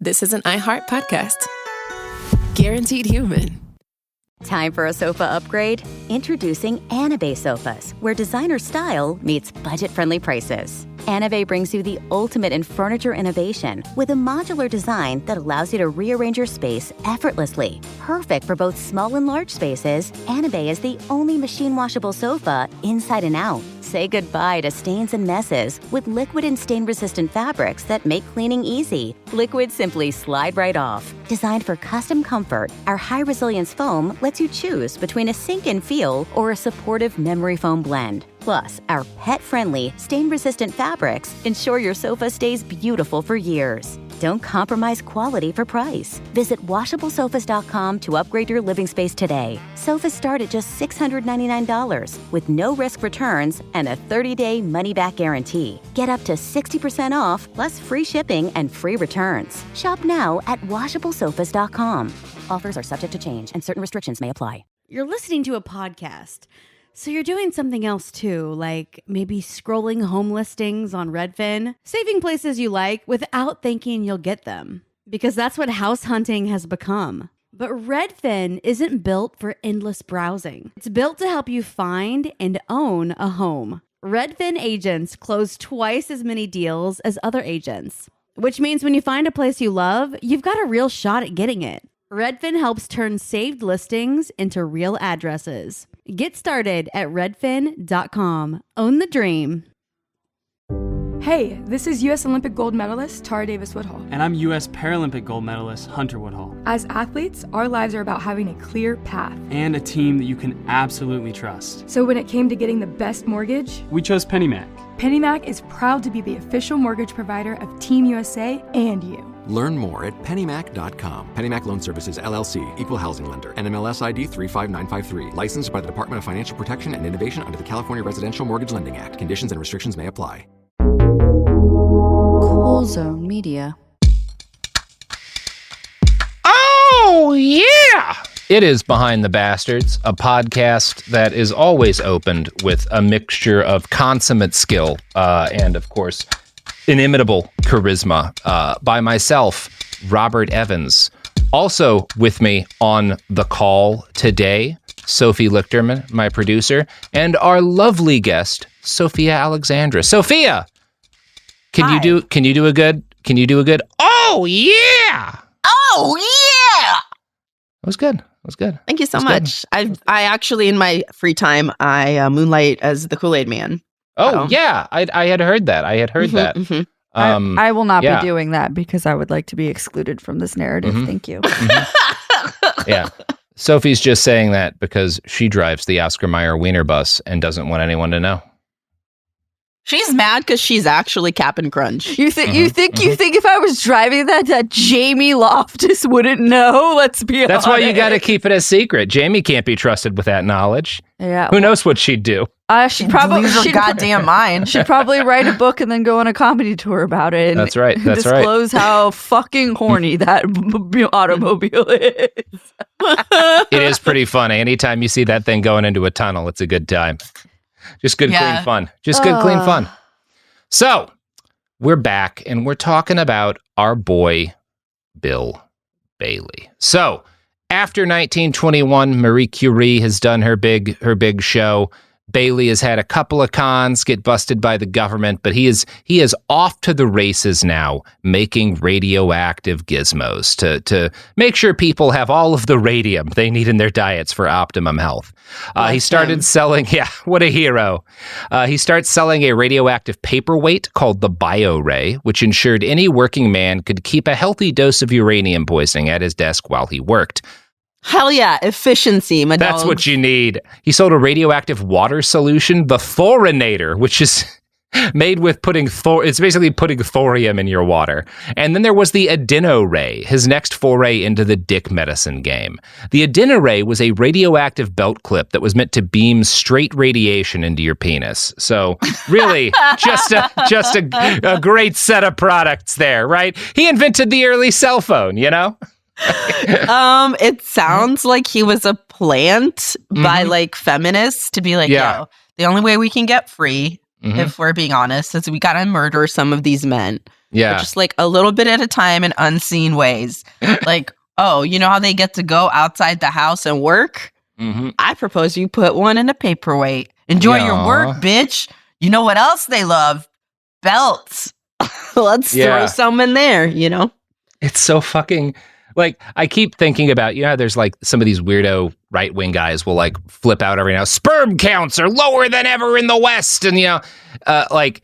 this is an iHeart podcast. Guaranteed human. Time for a sofa upgrade? Introducing Anabay Sofas, where designer style meets budget-friendly prices. Anabay brings you the ultimate in furniture innovation with a modular design that allows you to rearrange your space effortlessly. Perfect for both small and large spaces, Anabay is the only machine-washable sofa inside and out. Say goodbye to stains and messes with liquid and stain-resistant fabrics that make cleaning easy. Liquids simply slide right off. Designed for custom comfort, our high-resilience foam lets you choose between a sink-in feel or a supportive memory foam blend. Plus, our pet-friendly, stain-resistant fabrics ensure your sofa stays beautiful for years. Don't compromise quality for price. Visit washablesofas.com to upgrade your living space today. Sofas start at just $699 with no risk returns and a 30-day money-back guarantee. Get up to 60% off, plus free shipping and free returns. Shop now at washablesofas.com. Offers are subject to change and certain restrictions may apply. You're listening to a podcast, so you're doing something else too, like maybe scrolling home listings on Redfin, saving places you like without thinking you'll get them, because that's what house hunting has become. But Redfin isn't built for endless browsing. It's built to help you find and own a home. Redfin agents close twice as many deals as other agents, which means when you find a place you love, you've got a real shot at getting it. Redfin helps turn saved listings into real addresses. Get started at redfin.com. Own the dream. Hey, this is U.S. Olympic gold medalist Tara Davis-Woodhull. And I'm U.S. Paralympic gold medalist Hunter Woodhull. As athletes, our lives are about having a clear path. And a team that you can absolutely trust. So when it came to getting the best mortgage, we chose PennyMac. PennyMac is proud to be the official mortgage provider of Team USA and you. Learn more at pennymac.com. PennyMac Loan Services, LLC, Equal Housing Lender, NMLS ID 35953. Licensed by the Department of Financial Protection and Innovation under the California Residential Mortgage Lending Act. Conditions and restrictions may apply. Cool Zone Media. Oh, yeah! It is Behind the Bastards, a podcast that is always opened with a mixture of consummate skill and, of course, inimitable charisma by myself, Robert Evans. Also with me on the call today, Sophie Lichterman, my producer, and our lovely guest, Sofiya Alexandra. Sofiya, can you do a good? Oh yeah! Oh yeah! That was good. Thank you so much. I actually, in my free time, I moonlight as the Kool-Aid Man. Oh, yeah. I had heard that. that. Mm-hmm. I will not be doing that because I would like to be excluded from this narrative. Mm-hmm. Thank you. Mm-hmm. Yeah. Sophie's just saying that because she drives the Oscar Mayer Wiener bus and doesn't want anyone to know. She's mad because she's actually Cap'n Crunch. You think if I was driving that Jamie Loftus wouldn't know? Let's be honest. That's why you got to keep it a secret. Jamie can't be trusted with that knowledge. Yeah. Who knows what she'd do? She'd probably lose her goddamn mind. She'd probably write a book and then go on a comedy tour about it. And That's right. disclose how fucking horny that automobile is. It is pretty funny. Anytime you see that thing going into a tunnel, it's a good time. Just good, clean fun. Clean fun. So, we're back, and we're talking about our boy, Bill Bailey. So, after 1921, Marie Curie has done her big show. Bailey has had a couple of cons, get busted by the government, but he is off to the races now, making radioactive gizmos to make sure people have all of the radium they need in their diets for optimum health. He started selling, what a hero. He starts selling a radioactive paperweight called the BioRay, which ensured any working man could keep a healthy dose of uranium poisoning at his desk while he worked. Hell yeah, efficiency, my That's dog. what you need. He sold a radioactive water solution, the Thorinator, which is made with it's basically putting thorium in your water. And then there was the AdenoRay, his next foray into the dick medicine game. The AdenoRay was a radioactive belt clip that was meant to beam straight radiation into your penis. So really, just a great set of products there, right? He invented the early cell phone, you know? It sounds like he was a plant by like feminists to be like, yo, the only way we can get free, if we're being honest, is we gotta murder some of these men. Yeah. But just like a little bit at a time in unseen ways. Like, oh, you know how they get to go outside the house and work? Mm-hmm. I propose you put one in a paperweight. Enjoy your work, bitch. You know what else they love? Belts. Let's throw some in there, you know? It's so fucking... Like, I keep thinking about, you know, there's like some of these weirdo right-wing guys will like flip out every now. Sperm counts are lower than ever in the West. And, you know, like,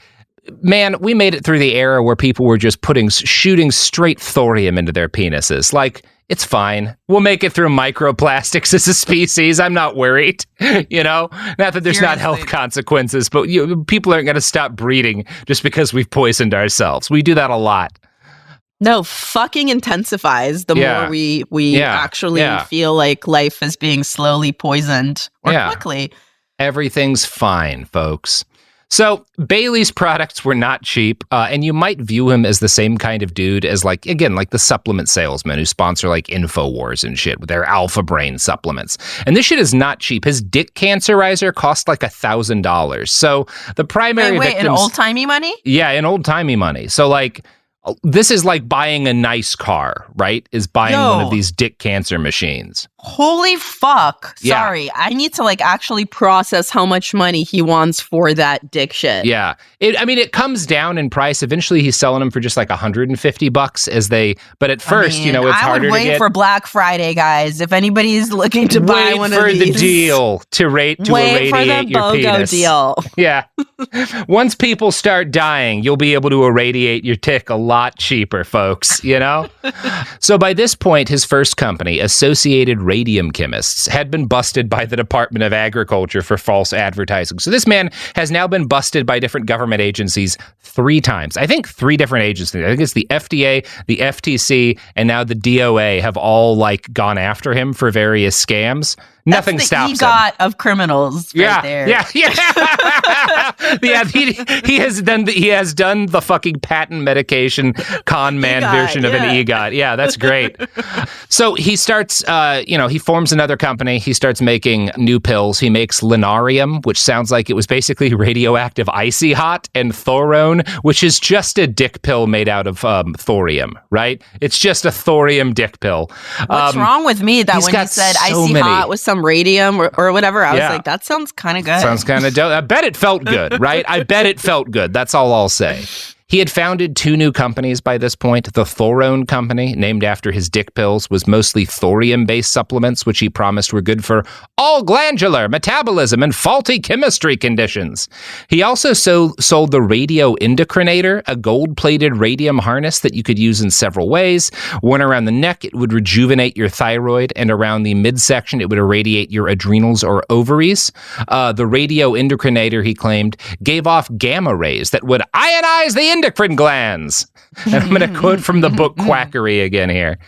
man, we made it through the era where people were just shooting straight thorium into their penises. Like, it's fine. We'll make it through microplastics as a species. I'm not worried, you know? Not that there's not health consequences, but people aren't going to stop breeding just because we've poisoned ourselves. We do that a lot. No, fucking intensifies the more we actually feel like life is being slowly poisoned or quickly. Everything's fine, folks. So Bailey's products were not cheap, and you might view him as the same kind of dude as like the supplement salesmen who sponsor like InfoWars and shit with their Alpha Brain supplements. And this shit is not cheap. His dick cancerizer cost like $1,000. So the primary victims... in old-timey money? Yeah, in old-timey money. So like... This is like buying a nice car, right? Is buying one of these dick cancer machines. Holy fuck. Yeah. Sorry. I need to like actually process how much money he wants for that dick shit. Yeah. It comes down in price. Eventually he's selling them for just like $150 but at first, you know, it's harder to get. I would wait for Black Friday, guys. If anybody's looking to buy one of these. Wait for the deal to irradiate your penis. Wait for the BOGO deal. Yeah. Once people start dying, you'll be able to irradiate your dick a lot cheaper, folks, you know? So by this point, his first company, Associated Radium Chemists, had been busted by the Department of Agriculture for false advertising. So this man has now been busted by different government agencies 3 times. I think 3 different agencies. I think it's the FDA, the FTC, and now the DOA have all like gone after him for various scams. Nothing stops him. That's the EGOT of criminals right there. Yeah. He has done the fucking patent medication con man version of an EGOT. Yeah, that's great. So he starts, he forms another company. He starts making new pills. He makes linarium, which sounds like it was basically radioactive icy hot, and thorone, which is just a dick pill made out of thorium, right? It's just a thorium dick pill. What's wrong with me that when you said icy hot was some radium or whatever, I was like, that sounds kind of good. Sounds kind of dope. I bet it felt good, right? I bet it felt good. That's all I'll say. He had founded 2 new companies by this point. The Thorone Company, named after his dick pills, was mostly thorium-based supplements, which he promised were good for all glandular, metabolism, and faulty chemistry conditions. He also sold the Radio Endocrinator, a gold-plated radium harness that you could use in several ways. One around the neck, it would rejuvenate your thyroid, and around the midsection, it would irradiate your adrenals or ovaries. The Radio Endocrinator, he claimed, gave off gamma rays that would ionize the endocrine glands. And I'm going to quote from the book Quackery again here.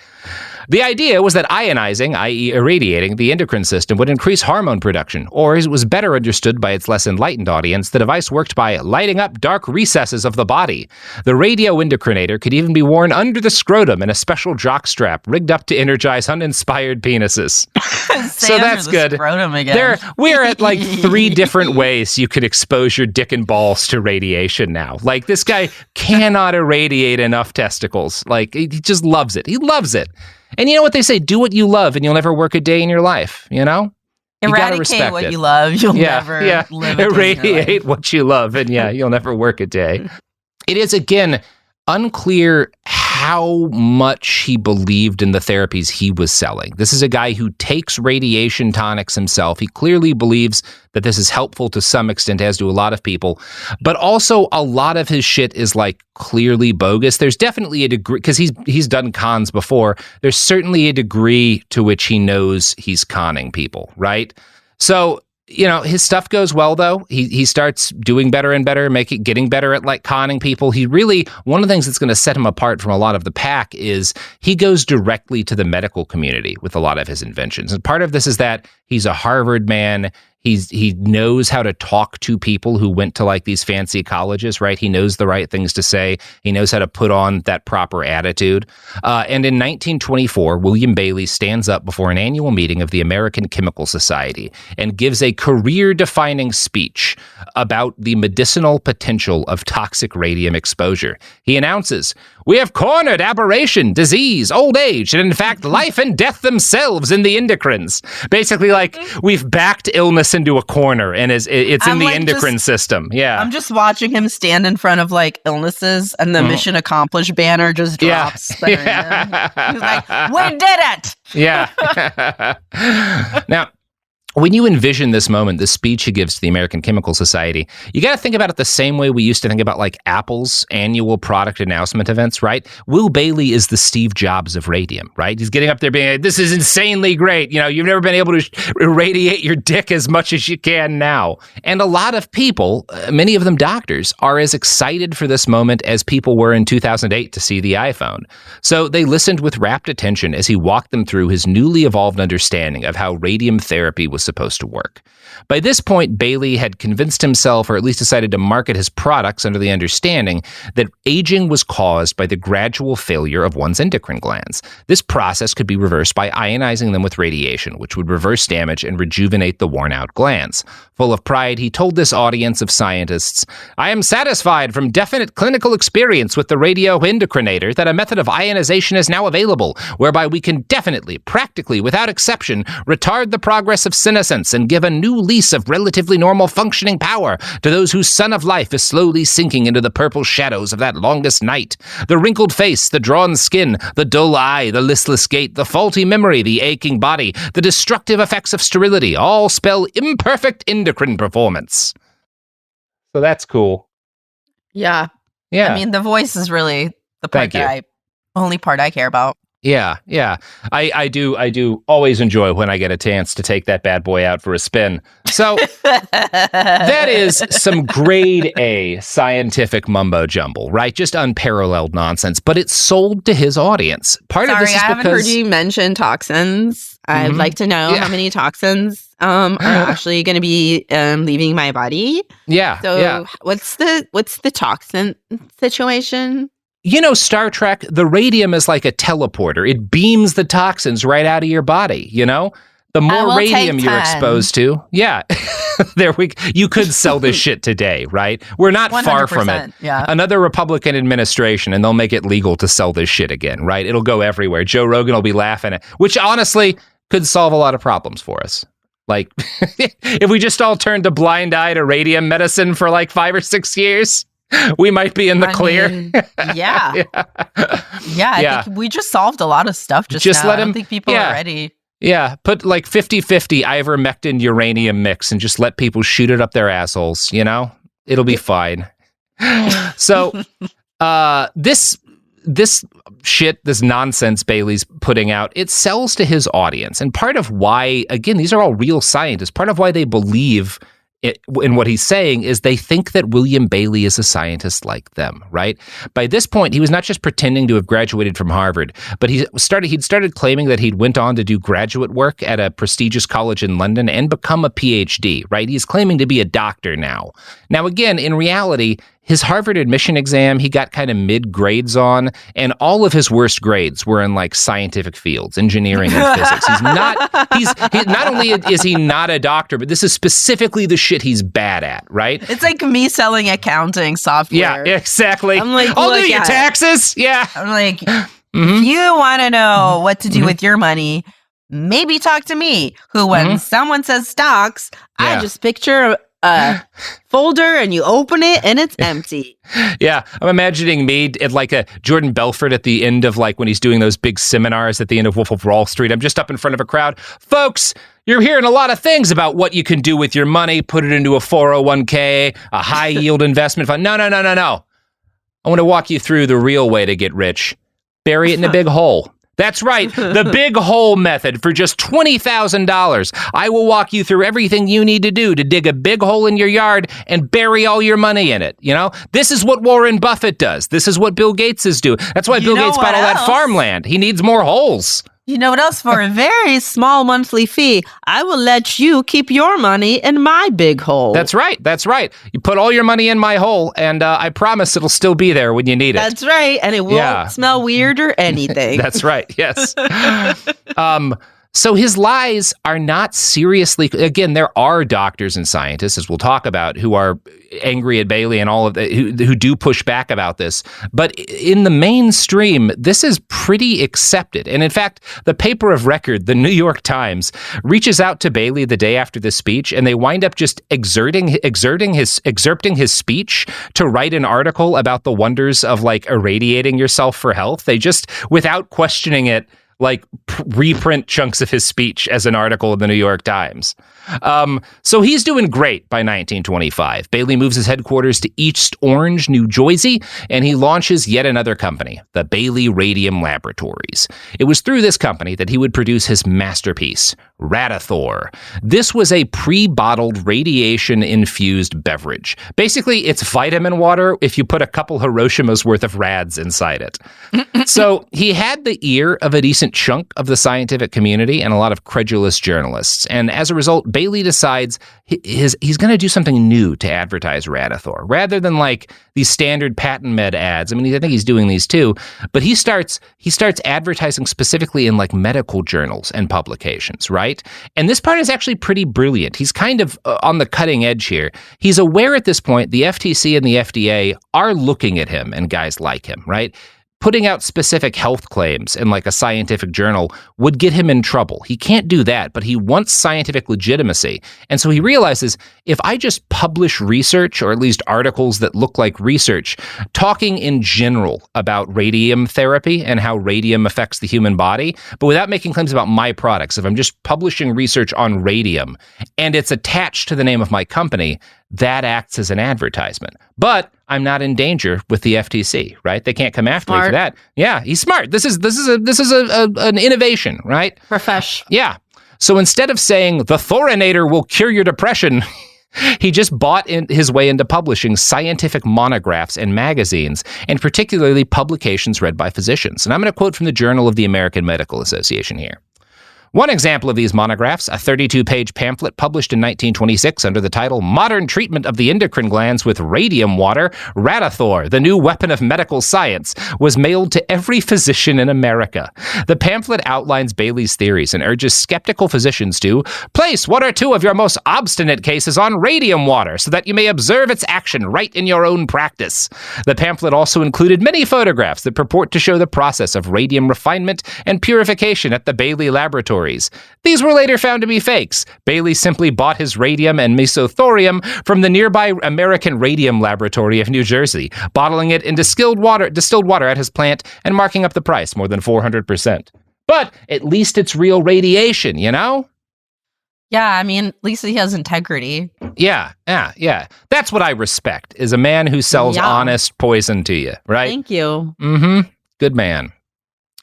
The idea was that ionizing, i.e. irradiating, the endocrine system would increase hormone production, or as it was better understood by its less enlightened audience, the device worked by lighting up dark recesses of the body. The radio endocrinator could even be worn under the scrotum in a special jock strap rigged up to energize uninspired penises. So that's good. Scrotum again. We're at like 3 different ways you could expose your dick and balls to radiation now. Like, this guy cannot irradiate enough testicles. Like, he just loves it. He loves it. And you know what they say? Do what you love, and you'll never work a day in your life. You know, eradicate what you love. You'll never live. Irradiate what you love, and you'll never work a day. It is again unclear how much he believed in the therapies he was selling. This is a guy who takes radiation tonics himself. He clearly believes that this is helpful to some extent, as do a lot of people. But also, a lot of his shit is like clearly bogus. There's definitely a degree, because he's done cons before. There's certainly a degree to which he knows he's conning people, right? So, you know, his stuff goes well, though. He starts doing better and better, getting better at like conning people. One of the things that's going to set him apart from a lot of the pack is he goes directly to the medical community with a lot of his inventions. And part of this is that he's a Harvard man. He knows how to talk to people who went to like these fancy colleges, right? He knows the right things to say. He knows how to put on that proper attitude. And in 1924, William Bailey stands up before an annual meeting of the American Chemical Society and gives a career-defining speech about the medicinal potential of toxic radium exposure. He announces, "We have cornered aberration, disease, old age, and in fact, life and death themselves in the endocrines." Basically, like, we've backed illness into a corner, and it's in the endocrine system. Yeah. I'm just watching him stand in front of, like, illnesses, and the mission accomplished banner just drops. Yeah. He's like, "We did it!" Yeah. Now, when you envision this moment, the speech he gives to the American Chemical Society, you got to think about it the same way we used to think about like Apple's annual product announcement events, right? Will Bailey is the Steve Jobs of radium, right? He's getting up there being like, "This is insanely great. You know, you've never been able to irradiate your dick as much as you can now." And a lot of people, many of them doctors, are as excited for this moment as people were in 2008 to see the iPhone. So they listened with rapt attention as he walked them through his newly evolved understanding of how radium therapy was supposed to work. By this point, Bailey had convinced himself, or at least decided to market his products under the understanding that aging was caused by the gradual failure of one's endocrine glands. This process could be reversed by ionizing them with radiation, which would reverse damage and rejuvenate the worn-out glands. Full of pride, he told this audience of scientists, "I am satisfied from definite clinical experience with the radioendocrinator that a method of ionization is now available, whereby we can definitely, practically, without exception, retard the progress of senescence and give a new lease of relatively normal functioning power to those whose sun of life is slowly sinking into the purple shadows of that longest night. The wrinkled face, the drawn skin, the dull eye, the listless gait, the faulty memory, the aching body, the destructive effects of sterility, all spell imperfect endocrine performance." So that's cool. Yeah. Yeah. I mean, the voice is really the part only part I care about. Yeah. I do always enjoy when I get a chance to take that bad boy out for a spin. So that is some grade A scientific mumbo jumble, right? Just unparalleled nonsense, but it's sold to his audience. Part of this is I haven't heard you mention toxins. I'd like to know how many toxins are actually going to be leaving my body. Yeah. So what's the toxin situation? You know, Star Trek, the radium is like a teleporter. It beams the toxins right out of your body, you know? The more radium you're exposed to. Yeah. You could sell this shit today, right? We're not far from it. Yeah. Another Republican administration, and they'll make it legal to sell this shit again, right? It'll go everywhere. Joe Rogan will be laughing at it, which honestly could solve a lot of problems for us. Like, if we just all turned a blind eye to radium medicine for like 5 or 6 years, we might be in the clear. Yeah. I think we just solved a lot of stuff just now. I don't think people are ready. Yeah, put like 50-50 ivermectin uranium mix and just let people shoot it up their assholes, you know? It'll be fine. So, this shit, this nonsense Bailey's putting out, it sells to his audience. And part of why, again, these are all real scientists, part of why they believe in what he's saying is they think that William Bailey is a scientist like them, right? By this point, he was not just pretending to have graduated from Harvard, but he'd started claiming that he'd went on to do graduate work at a prestigious college in London and become a PhD, right? He's claiming to be a doctor now. Now, again, in reality, his Harvard admission exam, he got kind of mid grades on, and all of his worst grades were in like scientific fields, engineering and physics. Not only is he not a doctor, but this is specifically the shit he's bad at, right? It's like me selling accounting software. Yeah, exactly. I'm like, I'll do your taxes. Yeah. I'm like, if you want to know what to do with your money, maybe talk to me, who when someone says stocks, I just picture a folder and you open it and it's empty. Yeah, I'm imagining me at like a Jordan Belfort at the end of like when he's doing those big seminars at the end of Wolf of Wall Street. I'm just up in front of a crowd. Folks, you're hearing a lot of things about what you can do with your money. Put it into a 401k, a high yield investment fund. No. I want to walk you through the real way to get rich. Bury it in a big hole. That's right, the big hole method for just $20,000. I will walk you through everything you need to do to dig a big hole in your yard and bury all your money in it. You know, this is what Warren Buffett does. This is what Bill Gates is doing. That's why Bill Gates bought all that farmland. He needs more holes. You know what else? For a very small monthly fee, I will let you keep your money in my big hole. That's right. That's right. You put all your money in my hole, and I promise it'll still be there when you need it. That's right. And it won't smell weird or anything. That's right. Yes. So his lies are not seriously, again, there are doctors and scientists, as we'll talk about, who are angry at Bailey and all of the, who do push back about this. But in the mainstream, this is pretty accepted. And in fact, the paper of record, the New York Times, reaches out to Bailey the day after this speech, and they wind up just excerpting his speech to write an article about the wonders of like irradiating yourself for health. They just, without questioning it, like reprint chunks of his speech as an article in the New York Times. So he's doing great by 1925. Bailey moves his headquarters to East Orange, New Jersey, and he launches yet another company, the Bailey Radium Laboratories. It was through this company that he would produce his masterpiece, Radathor. This was a pre-bottled radiation-infused beverage. Basically, it's vitamin water if you put a couple Hiroshima's worth of rads inside it. So he had the ear of a decent chunk of the scientific community and a lot of credulous journalists. And as a result, Bailey decides he's going to do something new to advertise Radathor. Rather than like these standard patent med ads, I mean, I think he's doing these too, but he starts advertising specifically in like medical journals and publications, right? And this part is actually pretty brilliant. He's kind of on the cutting edge here. He's aware at this point the FTC and the FDA are looking at him and guys like him, right? Putting out specific health claims in like a scientific journal would get him in trouble. He can't do that, but he wants scientific legitimacy. And so he realizes if I just publish research, or at least articles that look like research, talking in general about radium therapy and how radium affects the human body, but without making claims about my products, if I'm just publishing research on radium and it's attached to the name of my company, that acts as an advertisement. But I'm not in danger with the FTC, right? They can't come after me for that. Yeah, he's smart. This is an innovation, right? Profesh. Yeah. So instead of saying the Thorinator will cure your depression, he just bought his way into publishing scientific monographs and magazines, and particularly publications read by physicians. And I'm going to quote from the Journal of the American Medical Association here. One example of these monographs, a 32-page pamphlet published in 1926 under the title Modern Treatment of the Endocrine Glands with Radium Water, Radathor, the New Weapon of Medical Science, was mailed to every physician in America. The pamphlet outlines Bailey's theories and urges skeptical physicians to place one or two of your most obstinate cases on radium water so that you may observe its action right in your own practice. The pamphlet also included many photographs that purport to show the process of radium refinement and purification at the Bailey Laboratory. These were later found to be fakes. Bailey simply bought his radium and mesothorium from the nearby American Radium Laboratory of New Jersey, bottling it in distilled water at his plant and marking up the price more than 400%. But at least it's real radiation, you know? Yeah, I mean, at least he has integrity. Yeah. That's what I respect, is a man who sells honest poison to you, right? Thank you. Mm-hmm. Good man.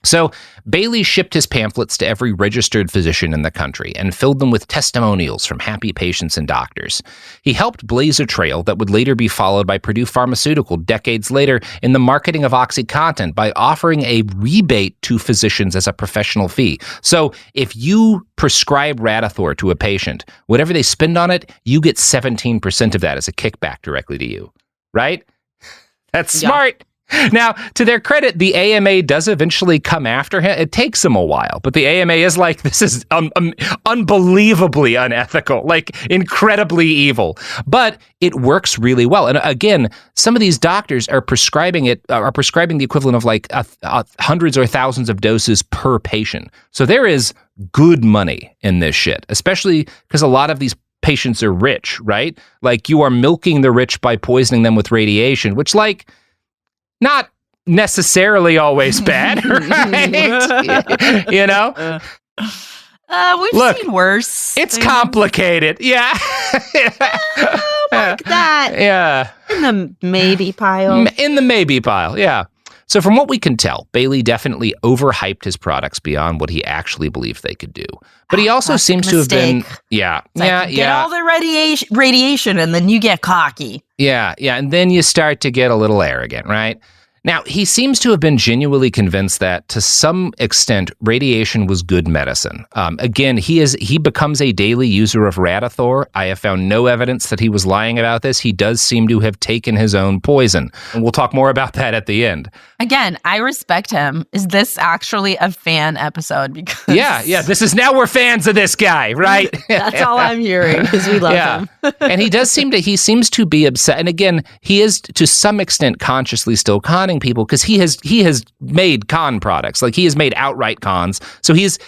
So Bailey shipped his pamphlets to every registered physician in the country and filled them with testimonials from happy patients and doctors. He helped blaze a trail that would later be followed by Purdue Pharmaceutical decades later in the marketing of OxyContin by offering a rebate to physicians as a professional fee. So if you prescribe Radathor to a patient, whatever they spend on it, you get 17% of that as a kickback directly to you, right? That's smart. Now, to their credit, the AMA does eventually come after him. It takes him a while, but the AMA is like, this is unbelievably unethical, like incredibly evil. But it works really well. And again, some of these doctors are prescribing the equivalent of like hundreds or thousands of doses per patient. So there is good money in this shit, especially because a lot of these patients are rich, right? Like you are milking the rich by poisoning them with radiation, which like, not necessarily always bad, right? You know? We've seen worse. It's complicated. Yeah. Like that. Yeah. In the maybe pile. In the maybe pile, yeah. So from what we can tell, Bailey definitely overhyped his products beyond what he actually believed they could do. But he also seems to have been, get all the radiation and then you get cocky. Yeah, and then you start to get a little arrogant, right? Now, he seems to have been genuinely convinced that, to some extent, radiation was good medicine. Again, he becomes a daily user of Radithor. I have found no evidence that he was lying about this. He does seem to have taken his own poison. And we'll talk more about that at the end. Again, I respect him. Is this actually a fan episode? Because Yeah, this is now we're fans of this guy, right? That's all I'm hearing is we love him. And he seems to be upset. And again, he is to some extent consciously still conning people because he has made con products. Like he has made outright cons. So he's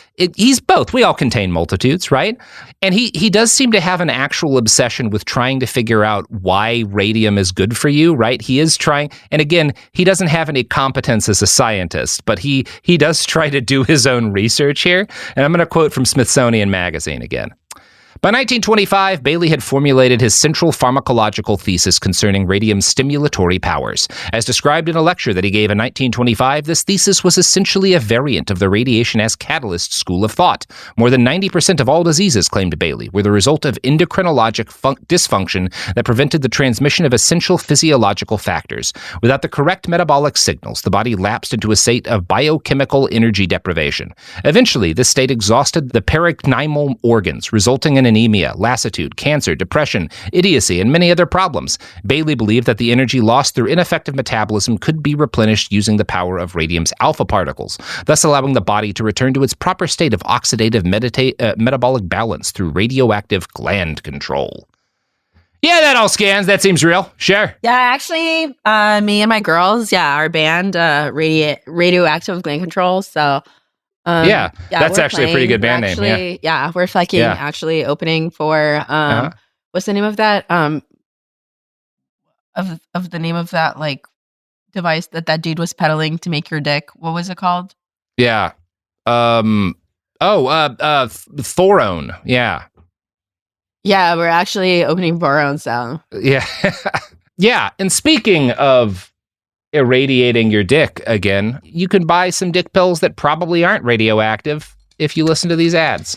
both. We all contain multitudes, right? And he does seem to have an actual obsession with trying to figure out why radium is good for you, right? He is trying, and again, he doesn't have any competence as a scientist, but he does try to do his own research here. And I'm going to quote from Smithsonian Magazine again. By 1925, Bailey had formulated his central pharmacological thesis concerning radium's stimulatory powers. As described in a lecture that he gave in 1925, this thesis was essentially a variant of the radiation as catalyst school of thought. More than 90% of all diseases, claimed Bailey, were the result of endocrinologic dysfunction that prevented the transmission of essential physiological factors. Without the correct metabolic signals, the body lapsed into a state of biochemical energy deprivation. Eventually, this state exhausted the parenchymal organs, resulting in anemia, lassitude, cancer, depression, idiocy, and many other problems. Bailey believed that the energy lost through ineffective metabolism could be replenished using the power of radium's alpha particles, thus allowing the body to return to its proper state of oxidative metabolic balance through radioactive gland control. Yeah, that all scans. That seems real. Sure. Yeah, actually, me and my girls, our band, Radioactive Gland Control, so... that's actually a pretty good band name. Yeah, we're fucking actually opening for what's the name of that? Of the name of that like device that dude was peddling to make your dick. What was it called? Yeah. Thorone. Yeah. Yeah, we're actually opening for our own sound. Yeah. Yeah. And speaking of irradiating your dick again, you can buy some dick pills that probably aren't radioactive if you listen to these ads.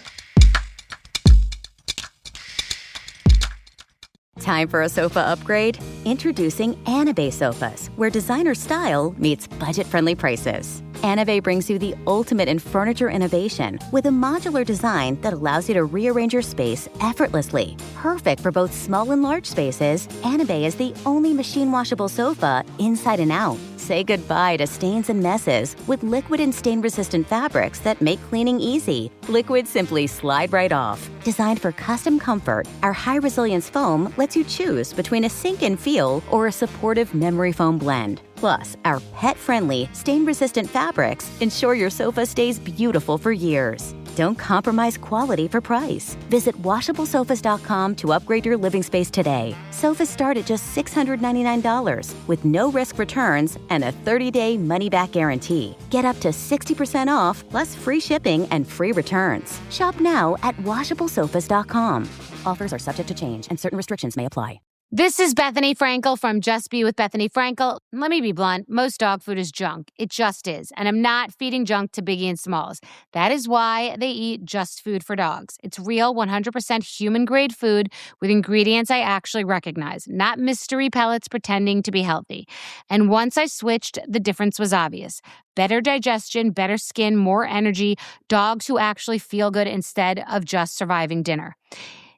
Time for a sofa upgrade? Introducing Anabay sofas, where designer style meets budget-friendly prices. Anabay brings you the ultimate in furniture innovation with a modular design that allows you to rearrange your space effortlessly. Perfect for both small and large spaces, Anabay is the only machine-washable sofa inside and out. Say goodbye to stains and messes with liquid and stain-resistant fabrics that make cleaning easy. Liquid simply slide right off. Designed for custom comfort, our high-resilience foam lets you choose between a sink-in feel or a supportive memory foam blend. Plus, our pet-friendly, stain-resistant fabrics ensure your sofa stays beautiful for years. Don't compromise quality for price. Visit washablesofas.com to upgrade your living space today. Sofas start at just $699 with no risk returns and a 30-day money-back guarantee. Get up to 60% off, plus free shipping and free returns. Shop now at washablesofas.com. Offers are subject to change and certain restrictions may apply. This is Bethany Frankel from Just Be with Bethany Frankel. Let me be blunt. Most dog food is junk. It just is. And I'm not feeding junk to Biggie and Smalls. That is why they eat Just Food for Dogs. It's real, 100% human-grade food with ingredients I actually recognize, not mystery pellets pretending to be healthy. And once I switched, the difference was obvious. Better digestion, better skin, more energy, dogs who actually feel good instead of just surviving dinner.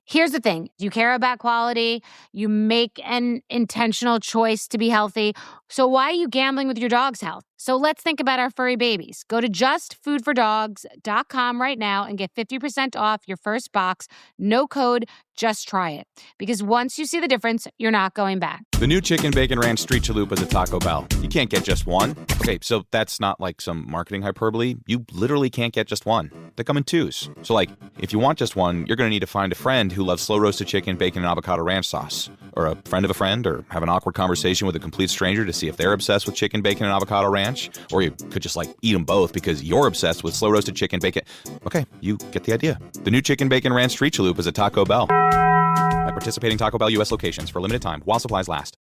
Here's the thing. You care about quality. You make an intentional choice to be healthy. So why are you gambling with your dog's health? So let's think about our furry babies. Go to justfoodfordogs.com right now and get 50% off your first box. No code, just try it. Because once you see the difference, you're not going back. The new Chicken Bacon Ranch Street Chalupas at Taco Bell. You can't get just one. Okay, so that's not like some marketing hyperbole. You literally can't get just one. They come in twos. So like, if you want just one, you're going to need to find a friend who loves slow-roasted chicken, bacon, and avocado ranch sauce. Or a friend of a friend, or have an awkward conversation with a complete stranger to see if they're obsessed with chicken, bacon, and avocado ranch. Or you could just like eat them both because you're obsessed with slow-roasted chicken, bacon. Okay, you get the idea. The new Chicken Bacon Ranch Street Chalupas at Taco Bell. At participating Taco Bell U.S. locations for a limited time while supplies last.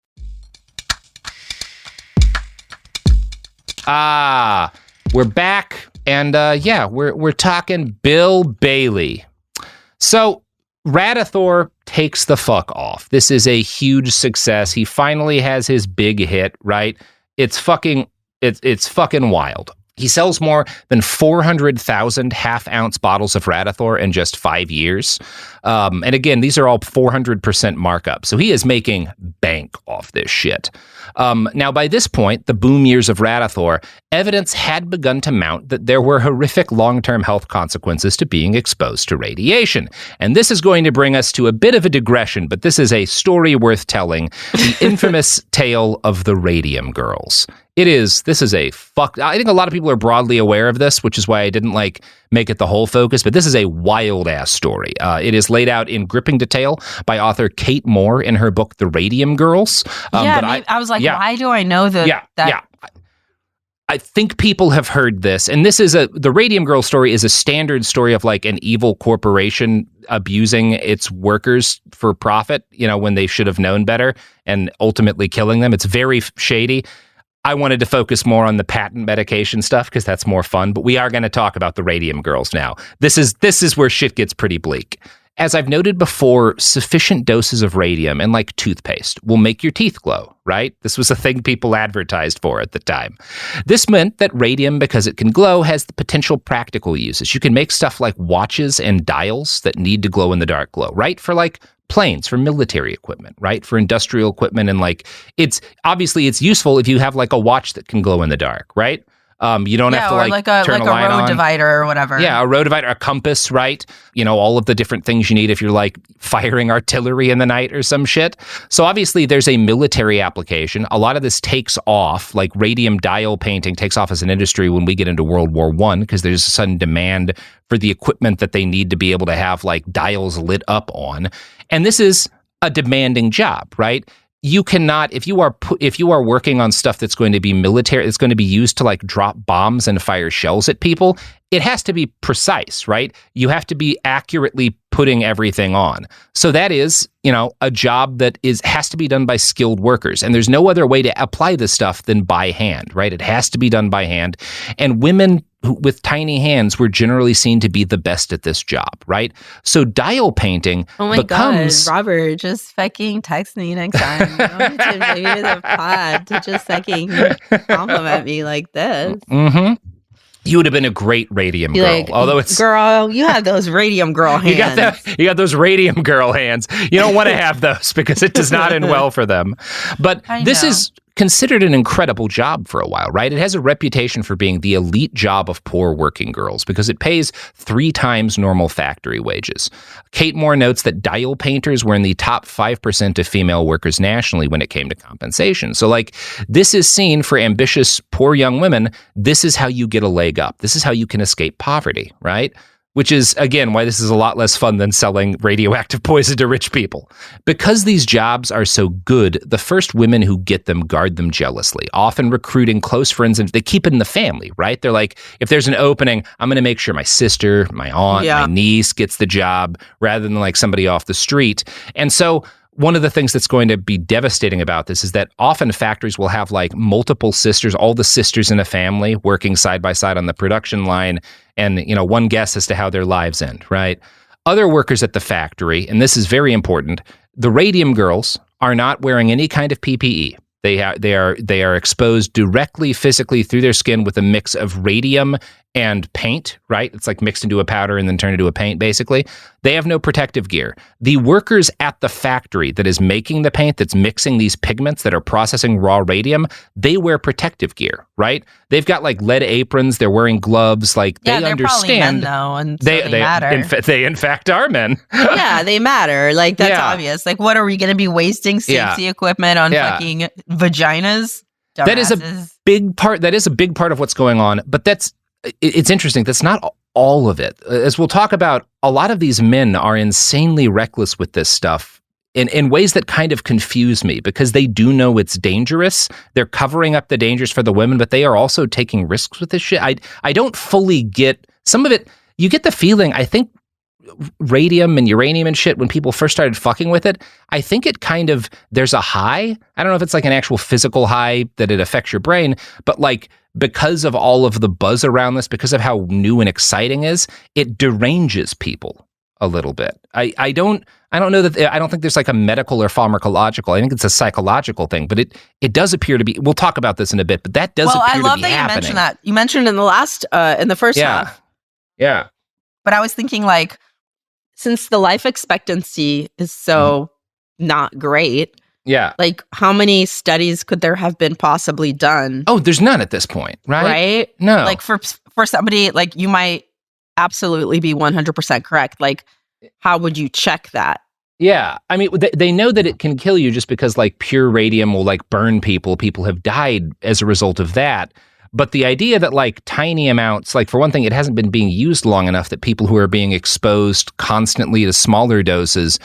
We're back, and we're talking Bill Bailey. So Radithor takes the fuck off. This is a huge success. He finally has his big hit, right? It's fucking wild. He sells more than 400,000 half-ounce bottles of Radithor in just 5 years. And again, these are all 400% markup. So he is making bank off this shit. Now, by this point, the boom years of Radithor, evidence had begun to mount that there were horrific long-term health consequences to being exposed to radiation. And this is going to bring us to a bit of a digression, but this is a story worth telling, the infamous tale of the Radium Girls. I think a lot of people are broadly aware of this, which is why I didn't make it the whole focus, but this is a wild ass story. It is laid out in gripping detail by author Kate Moore in her book, The Radium Girls. I was like, why do I know that? I think people have heard this, and the Radium Girl story is a standard story of an evil corporation abusing its workers for profit, when they should have known better and ultimately killing them. It's very shady. I wanted to focus more on the patent medication stuff because that's more fun, but we are going to talk about the Radium Girls now. This is where shit gets pretty bleak. As I've noted before, sufficient doses of radium and toothpaste will make your teeth glow, right? This was a thing people advertised for at the time. This meant that radium, because it can glow, has the potential practical uses. You can make stuff like watches and dials that need to glow in the dark glow, right? For planes, for military equipment, right? For industrial equipment, and it's useful if you have a watch that can glow in the dark, right? You don't have to turn a light on. Road divider or whatever. Yeah, a road divider, a compass, right? All of the different things you need if you're firing artillery in the night or some shit. So obviously there's a military application. A lot of this takes off, radium dial painting takes off as an industry when we get into World War I, because there's a sudden demand for the equipment that they need to be able to have dials lit up on. And this is a demanding job, right? You cannot, if you are working on stuff that's going to be military, it's going to be used to drop bombs and fire shells at people, it has to be precise, right? You have to be accurately putting everything on. So that is, a job that has to be done by skilled workers. And there's no other way to apply this stuff than by hand, right? It has to be done by hand. And women with tiny hands were generally seen to be the best at this job, right? So dial painting becomes... God, Robert, just fucking text me next time. You don't need to invite me to the pod to just fucking compliment me like this. Mm-hmm. You would have been a great Radium Girl. Although girl, you have those Radium Girl hands. You got those Radium Girl hands. You don't want to have those because it does not end well for them. But this is considered an incredible job for a while, right? It has a reputation for being the elite job of poor working girls because it pays 3 times normal factory wages. Kate Moore notes that dial painters were in the top 5% of female workers nationally when it came to compensation. So this is seen for ambitious poor young women. This is how you get a leg up. This is how you can escape poverty, right? Which is, again, why this is a lot less fun than selling radioactive poison to rich people. Because these jobs are so good, the first women who get them guard them jealously, often recruiting close friends, and they keep it in the family, right? They're if there's an opening, I'm going to make sure my sister, my aunt, my niece gets the job, rather than somebody off the street. And so one of the things that's going to be devastating about this is that often factories will have multiple sisters, all the sisters in a family working side by side on the production line, and one guess as to how their lives end, right? Other workers at the factory, and this is very important, the Radium Girls are not wearing any kind of PPE. They are exposed directly physically through their skin with a mix of radium and paint, right? It's mixed into a powder and then turned into a paint, basically. They have no protective gear. The workers at the factory that is making the paint, that's mixing these pigments that are processing raw radium, they wear protective gear, right? They've got lead aprons. They're wearing gloves. They they're understand. Probably men, though, and so they matter. They in fact are men. Yeah, they matter. That's obvious. What are we going to be wasting safety equipment on fucking vaginas? Dumbasses. That is a big part. That is a big part of what's going on. But it's interesting. That's not all of it. As we'll talk about, a lot of these men are insanely reckless with this stuff in ways that kind of confuse me because they do know it's dangerous. They're covering up the dangers for the women, but they are also taking risks with this shit. I don't fully get some of it. You get the feeling, I think, radium and uranium and shit, when people first started fucking with it, I think it kind of, there's a high. I don't know if it's an actual physical high that it affects your brain, but because of all of the buzz around this, because of how new and exciting it is, it deranges people. a little bit. I don't know that I don't think there's like a medical or pharmacological. I think it's a psychological thing, but it does appear to be. We'll talk about this in a bit, but that does appear to be happening. Well, I love that you mentioned that. You mentioned in the first half. Yeah. But I was thinking, like, since the life expectancy is so not great, like, how many studies could there have been possibly done? Oh, there's none at this point, right? Right? No. Like, for somebody, like, you might absolutely be 100% correct. Like, how would you check that? Yeah. I mean, they know that it can kill you just because, like, pure radium will, like, burn people. People have died as a result of that. But the idea that, like, tiny amounts, like, for one thing, it hasn't been being used long enough that people who are being exposed constantly to smaller doses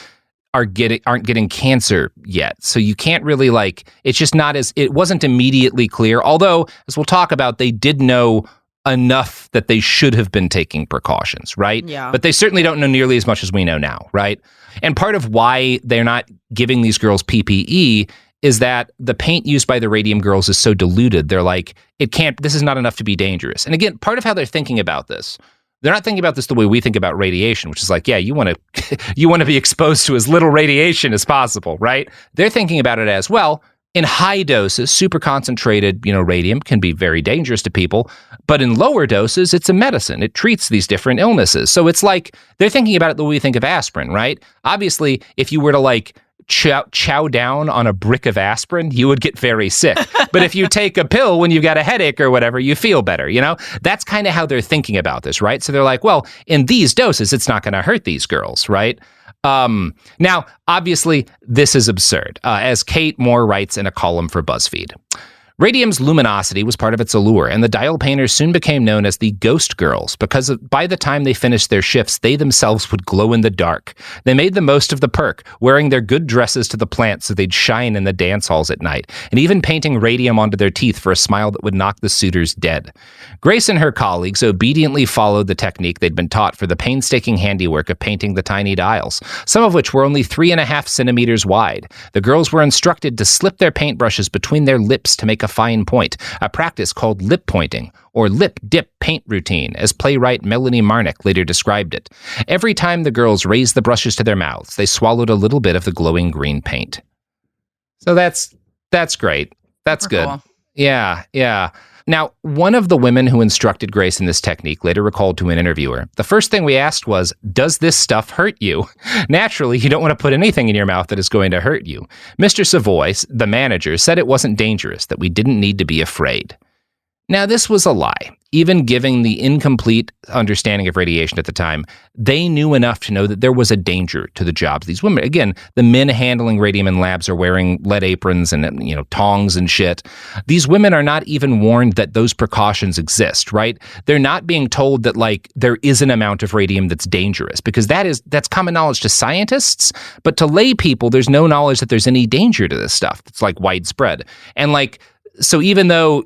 aren't getting cancer yet. So you can't really, like, it's just not it wasn't immediately clear. Although, as we'll talk about, they did know enough that they should have been taking precautions, right? Yeah. But they certainly don't know nearly as much as we know now, right? And part of why they're not giving these girls PPE is that the paint used by the radium girls is so diluted. They're like, this is not enough to be dangerous. And again, part of how they're thinking about this, they're not thinking about this the way we think about radiation, which is like, yeah, you want to be exposed to as little radiation as possible, right? They're thinking about it as, well, in high doses, super concentrated, radium can be very dangerous to people, but in lower doses, it's a medicine. It treats these different illnesses. So it's like, they're thinking about it the way we think of aspirin, right? Obviously, if you were to, like, chow down on a brick of aspirin, you would get very sick. But if you take a pill when you've got a headache or whatever, you feel better, That's kind of how they're thinking about this, right? So they're like, well, in these doses, it's not going to hurt these girls, right? Now, obviously, this is absurd, as Kate Moore writes in a column for BuzzFeed. Radium's luminosity was part of its allure, and the dial painters soon became known as the Ghost Girls because by the time they finished their shifts, they themselves would glow in the dark. They made the most of the perk, wearing their good dresses to the plant so they'd shine in the dance halls at night, and even painting radium onto their teeth for a smile that would knock the suitors dead. Grace and her colleagues obediently followed the technique they'd been taught for the painstaking handiwork of painting the tiny dials, some of which were only 3.5 centimeters wide. The girls were instructed to slip their paintbrushes between their lips to make a fine point, a practice called lip pointing, or lip dip paint routine, as playwright Melanie Marnick later described it. Every time the girls raised the brushes to their mouths, they swallowed a little bit of the glowing green paint. So that's great. That's good. Cool. Yeah. Now, one of the women who instructed Grace in this technique later recalled to an interviewer, the first thing we asked was, does this stuff hurt you? Naturally, you don't want to put anything in your mouth that is going to hurt you. Mr. Savoy, the manager, said it wasn't dangerous, that we didn't need to be afraid. Now, this was a lie. Even giving the incomplete understanding of radiation at the time, they knew enough to know that there was a danger to the jobs. These women, again, the men handling radium in labs are wearing lead aprons and, tongs and shit. These women are not even warned that those precautions exist, right? They're not being told that, like, there is an amount of radium that's dangerous, because that's common knowledge to scientists, but to lay people, there's no knowledge that there's any danger to this stuff. It's, like, widespread. And, like, so even though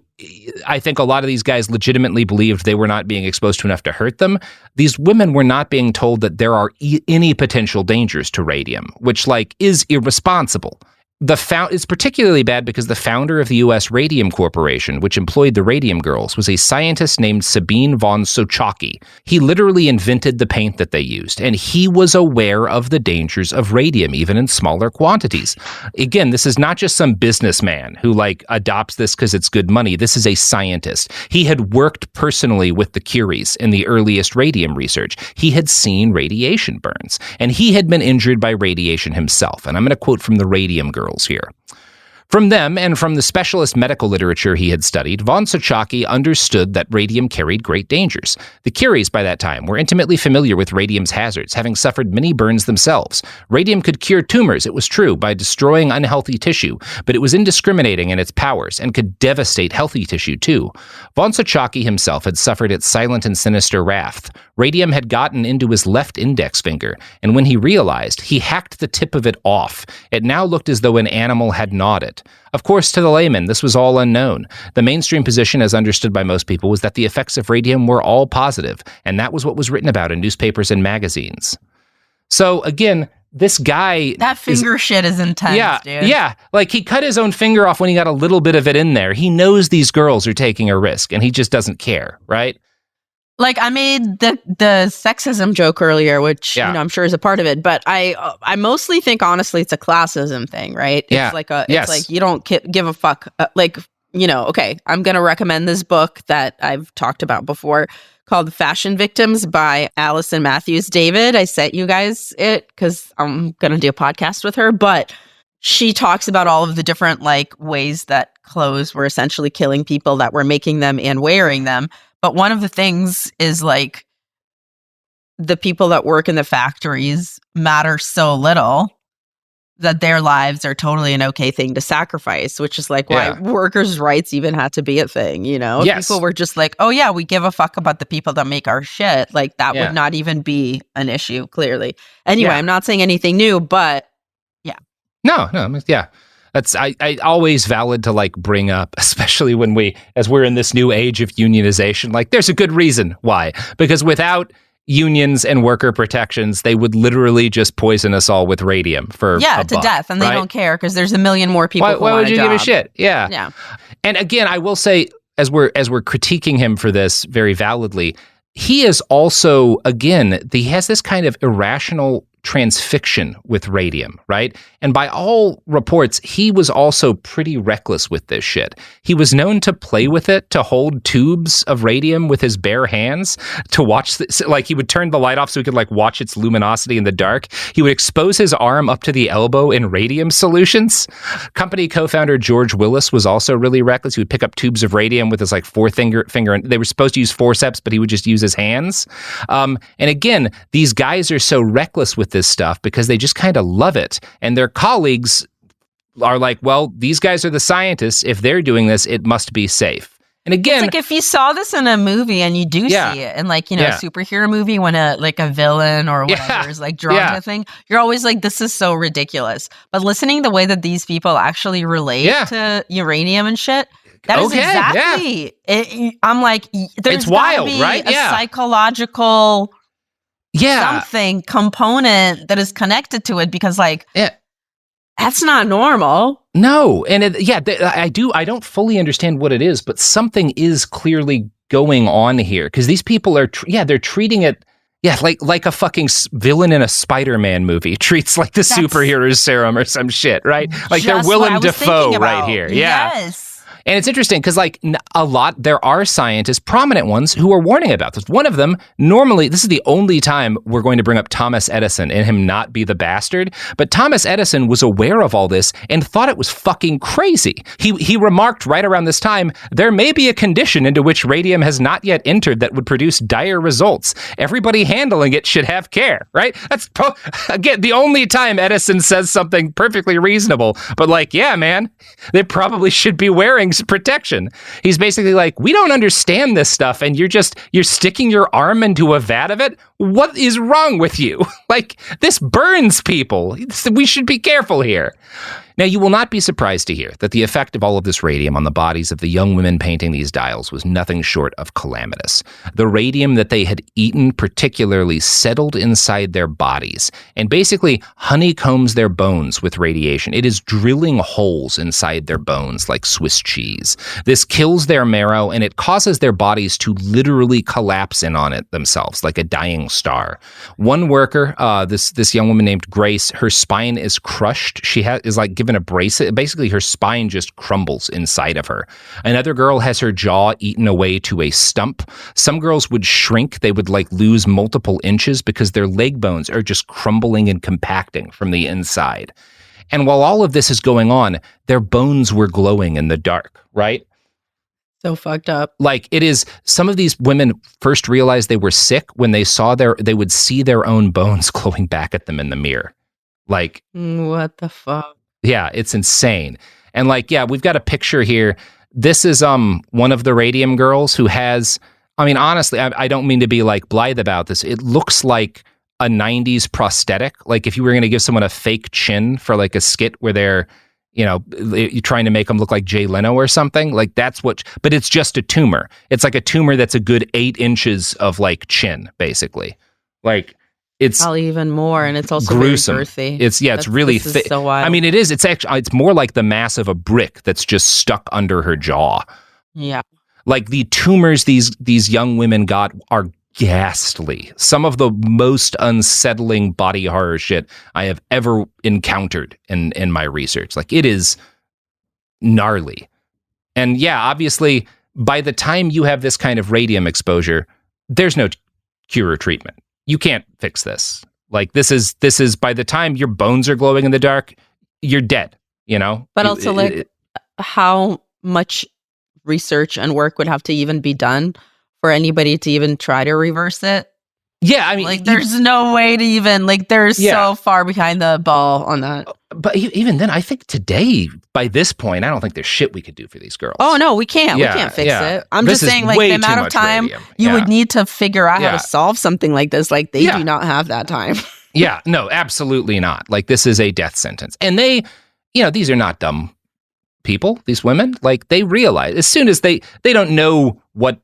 I think a lot of these guys legitimately believed they were not being exposed to enough to hurt them, these women were not being told that there are any potential dangers to radium, which, like, is irresponsible. It's particularly bad because the founder of the U.S. Radium Corporation, which employed the Radium Girls, was a scientist named Sabine von Sochocki. He literally invented the paint that they used, and he was aware of the dangers of radium, even in smaller quantities. Again, this is not just some businessman who, like, adopts this because it's good money. This is a scientist. He had worked personally with the Curies in the earliest radium research. He had seen radiation burns, and he had been injured by radiation himself. And I'm going to quote from the Radium Girls here. From them and from the specialist medical literature he had studied, von Sochocki understood that radium carried great dangers. The Curies by that time were intimately familiar with radium's hazards, having suffered many burns themselves. Radium could cure tumors, it was true, by destroying unhealthy tissue, but it was indiscriminating in its powers and could devastate healthy tissue too. Von Sochocki himself had suffered its silent and sinister wrath. Radium had gotten into his left index finger, and when he realized, he hacked the tip of it off. It now looked as though an animal had gnawed it. Of course, to the layman, this was all unknown. The mainstream position, as understood by most people, was that the effects of radium were all positive, and that was what was written about in newspapers and magazines. So, again, this guy... That finger shit is intense, dude. Yeah, like, he cut his own finger off when he got a little bit of it in there. He knows these girls are taking a risk, and he just doesn't care, right? Like I made the sexism joke earlier, which I'm sure is a part of it, but I mostly think honestly it's a classism thing, right? Yeah. It's like you don't give a fuck. Okay, I'm gonna recommend this book that I've talked about before called Fashion Victims by Allison Matthews David. I sent you guys it because I'm gonna do a podcast with her, but she talks about all of the different ways that clothes were essentially killing people that were making them and wearing them. But one of the things is the people that work in the factories matter so little that their lives are totally an okay thing to sacrifice, which is why workers' rights even had to be a thing, Yes. People were just oh yeah, we give a fuck about the people that make our shit. That would not even be an issue, clearly. Anyway, I'm not saying anything new, but yeah. No, yeah. That's I always valid to bring up, especially when as we're in this new age of unionization, there's a good reason why. Because without unions and worker protections, they would literally just poison us all with radium for to death, and they don't care because there's a million more people. Why would you give a shit? Yeah. Yeah. And again, I will say, as we're critiquing him for this very validly, he is also, again, he has this kind of irrational transfixion with radium, right? And by all reports, he was also pretty reckless with this shit. He was known to play with it, to hold tubes of radium with his bare hands, to watch this, he would turn the light off so he could watch its luminosity in the dark. He would expose his arm up to the elbow in radium solutions. Company co-founder George Willis was also really reckless. He would pick up tubes of radium with his finger, and they were supposed to use forceps, but he would just use his hands. And again, these guys are so reckless with this stuff because they just kind of love it. And their colleagues are well, these guys are the scientists. If they're doing this, it must be safe. And again, it's if you saw this in a movie and you do see it in a superhero movie when a villain or whatever is drawn to a thing, you're always this is so ridiculous. But listening to the way that these people actually relate to uranium and shit, that is exactly it. I'm there's it's wild, be right? A psychological something component that is connected to it because that's not normal. No. And I don't fully understand what it is, but something is clearly going on here because these people are, they're treating it like a fucking villain in a Spider-Man movie treats the superhero's serum or some shit, right? They're Willem Dafoe right here. Yeah. Yes. And it's interesting because there are scientists, prominent ones, who are warning about this. One of them, normally, this is the only time we're going to bring up Thomas Edison and him not be the bastard. But Thomas Edison was aware of all this and thought it was fucking crazy. He remarked right around this time, there may be a condition into which radium has not yet entered that would produce dire results. Everybody handling it should have care, right? That's, again, the only time Edison says something perfectly reasonable. But yeah, man, they probably should be wearing protection. He's basically we don't understand this stuff and you're sticking your arm into a vat of it. What is wrong with you? This burns people. We should be careful here. Now, you will not be surprised to hear that the effect of all of this radium on the bodies of the young women painting these dials was nothing short of calamitous. The radium that they had eaten particularly settled inside their bodies and basically honeycombs their bones with radiation. It is drilling holes inside their bones like Swiss cheese. This kills their marrow and it causes their bodies to literally collapse in on it themselves like a dying star. One worker, this young woman named Grace, her spine is crushed. She is given a bracelet. Basically, her spine just crumbles inside of her. Another girl has her jaw eaten away to a stump. Some girls would shrink. They would lose multiple inches because their leg bones are just crumbling and compacting from the inside. And while all of this is going on, their bones were glowing in the dark, right? So fucked up. It is, some of these women first realized they were sick when they would see their own bones glowing back at them in the mirror. What the fuck? Yeah, it's insane. And we've got a picture here. This is one of the radium girls who has, honestly, I don't mean to be blithe about this. It looks like a 90s prosthetic. If you were going to give someone a fake chin for a skit where they're, you're trying to make them look like Jay Leno or something. That's what, but it's just a tumor. It's a tumor that's a good 8 inches of chin, basically. It's probably even more, and it's also gruesome. Very girthy. It's really thick. So wild. It is. It's more like the mass of a brick that's just stuck under her jaw. Yeah. Like the tumors these young women got are ghastly. Some of the most unsettling body horror shit I have ever encountered in my research. Like it is gnarly. And yeah, obviously, by the time you have this kind of radium exposure, there's no cure or treatment. You can't fix this. Like this is by the time your bones are glowing in the dark, you're dead, you know? But also like how much research and work would have to even be done for anybody to even try to reverse it? Yeah, I mean, like there's no way to even like they're so far behind the ball on that. But even then, I think today, by this point, I don't think there's shit we could do for these girls. Oh no, we can't. Yeah, we can't fix yeah. it. I'm This just is saying, like way the too amount of much time radium. you Yeah. would need to figure out how Yeah. to solve something like this. Like they Yeah. do not have that time. Yeah, no, absolutely not. Like this is a death sentence. And they, you know, these are not dumb people, these women. Like they realize as soon as they don't know what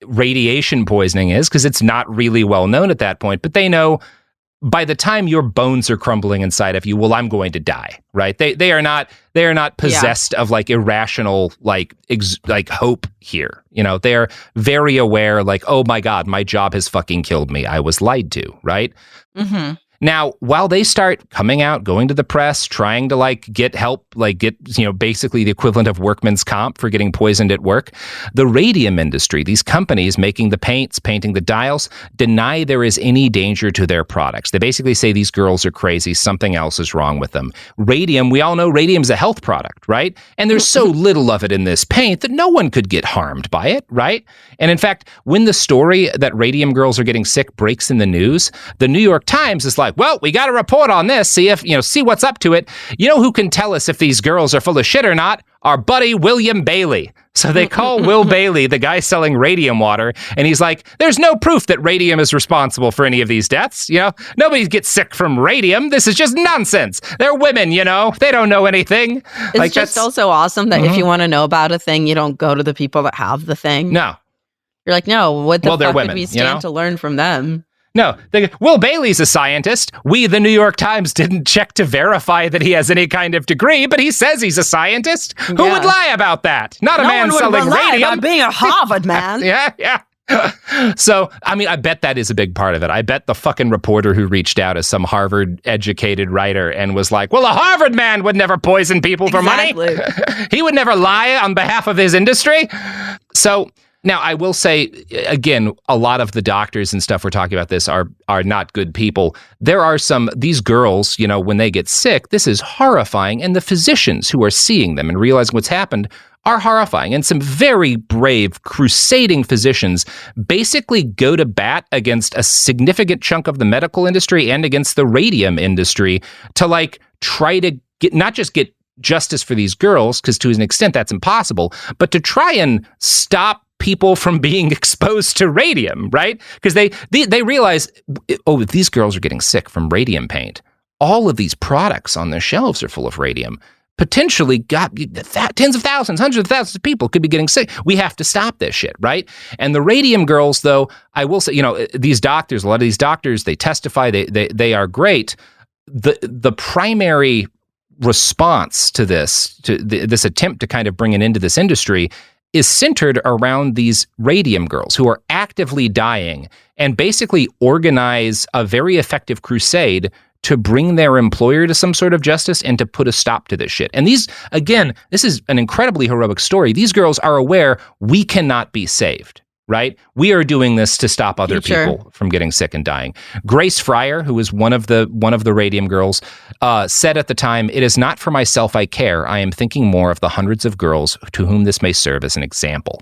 radiation poisoning is because it's not really well known at that point, but they know by the time your bones are crumbling inside of you, well, I'm going to die, right? They are not possessed of like irrational like hope here. You know, they're very aware like, oh my God, my job has fucking killed me. I was lied to, right? Mm-hmm. Now, while they start coming out, going to the press, trying to like get help, like get, you know, basically the equivalent of workman's comp for getting poisoned at work, the radium industry, these companies making the paints, painting the dials, deny there is any danger to their products. They basically say these girls are crazy, something else is wrong with them. Radium, we all know radium's a health product, right? And there's so little of it in this paint that no one could get harmed by it, right? And in fact, when the story that radium girls are getting sick breaks in the news, the New York Times is like, well, we got to report on this, see what's up to it. You know who can tell us if these girls are full of shit or not? Our buddy William Bailey. So they call Will Bailey, the guy selling radium water, and he's like, there's no proof that radium is responsible for any of these deaths. You know, nobody gets sick from radium. This is just nonsense. They're women, you know, they don't know anything. It's like, just also awesome that if you want to know about a thing, you don't go to the people that have the thing. No. You're like, no, what the fuck women, would we stand to learn from them? No, Will Bailey's a scientist. We, the New York Times, didn't check to verify that he has any kind of degree, but he says he's a scientist. Who would lie about that? Not a man selling radium. About being a Harvard man. Yeah. So, I mean, I bet that is a big part of it. I bet the fucking reporter who reached out is some Harvard-educated writer and was like, well, a Harvard man would never poison people for money. He would never lie on behalf of his industry. So... Now, I will say, again, a lot of the doctors and stuff we're talking about this are not good people. There are these girls, you know, when they get sick, this is horrifying. And the physicians who are seeing them and realizing what's happened are horrifying. And some very brave, crusading physicians basically go to bat against a significant chunk of the medical industry and against the radium industry to like try to not just get justice for these girls, because to an extent that's impossible, but to try and stop people from being exposed to radium, right? Because they realize, oh, if these girls are getting sick from radium paint, all of these products on their shelves are full of radium. Potentially got tens of thousands, hundreds of thousands of people could be getting sick. We have to stop this shit, right? And the radium girls, though, I will say, you know, these doctors, a lot of these doctors, they testify, they are great. The primary response to this attempt to kind of bring it into this industry is centered around these radium girls who are actively dying and basically organize a very effective crusade to bring their employer to some sort of justice and to put a stop to this shit. And these, again, this is an incredibly heroic story. These girls are aware we cannot be saved, right? We are doing this to stop other people from getting sick and dying. Grace Fryer, who was one of the radium girls, said at the time, "It is not for myself I care. I am thinking more of the hundreds of girls to whom this may serve as an example."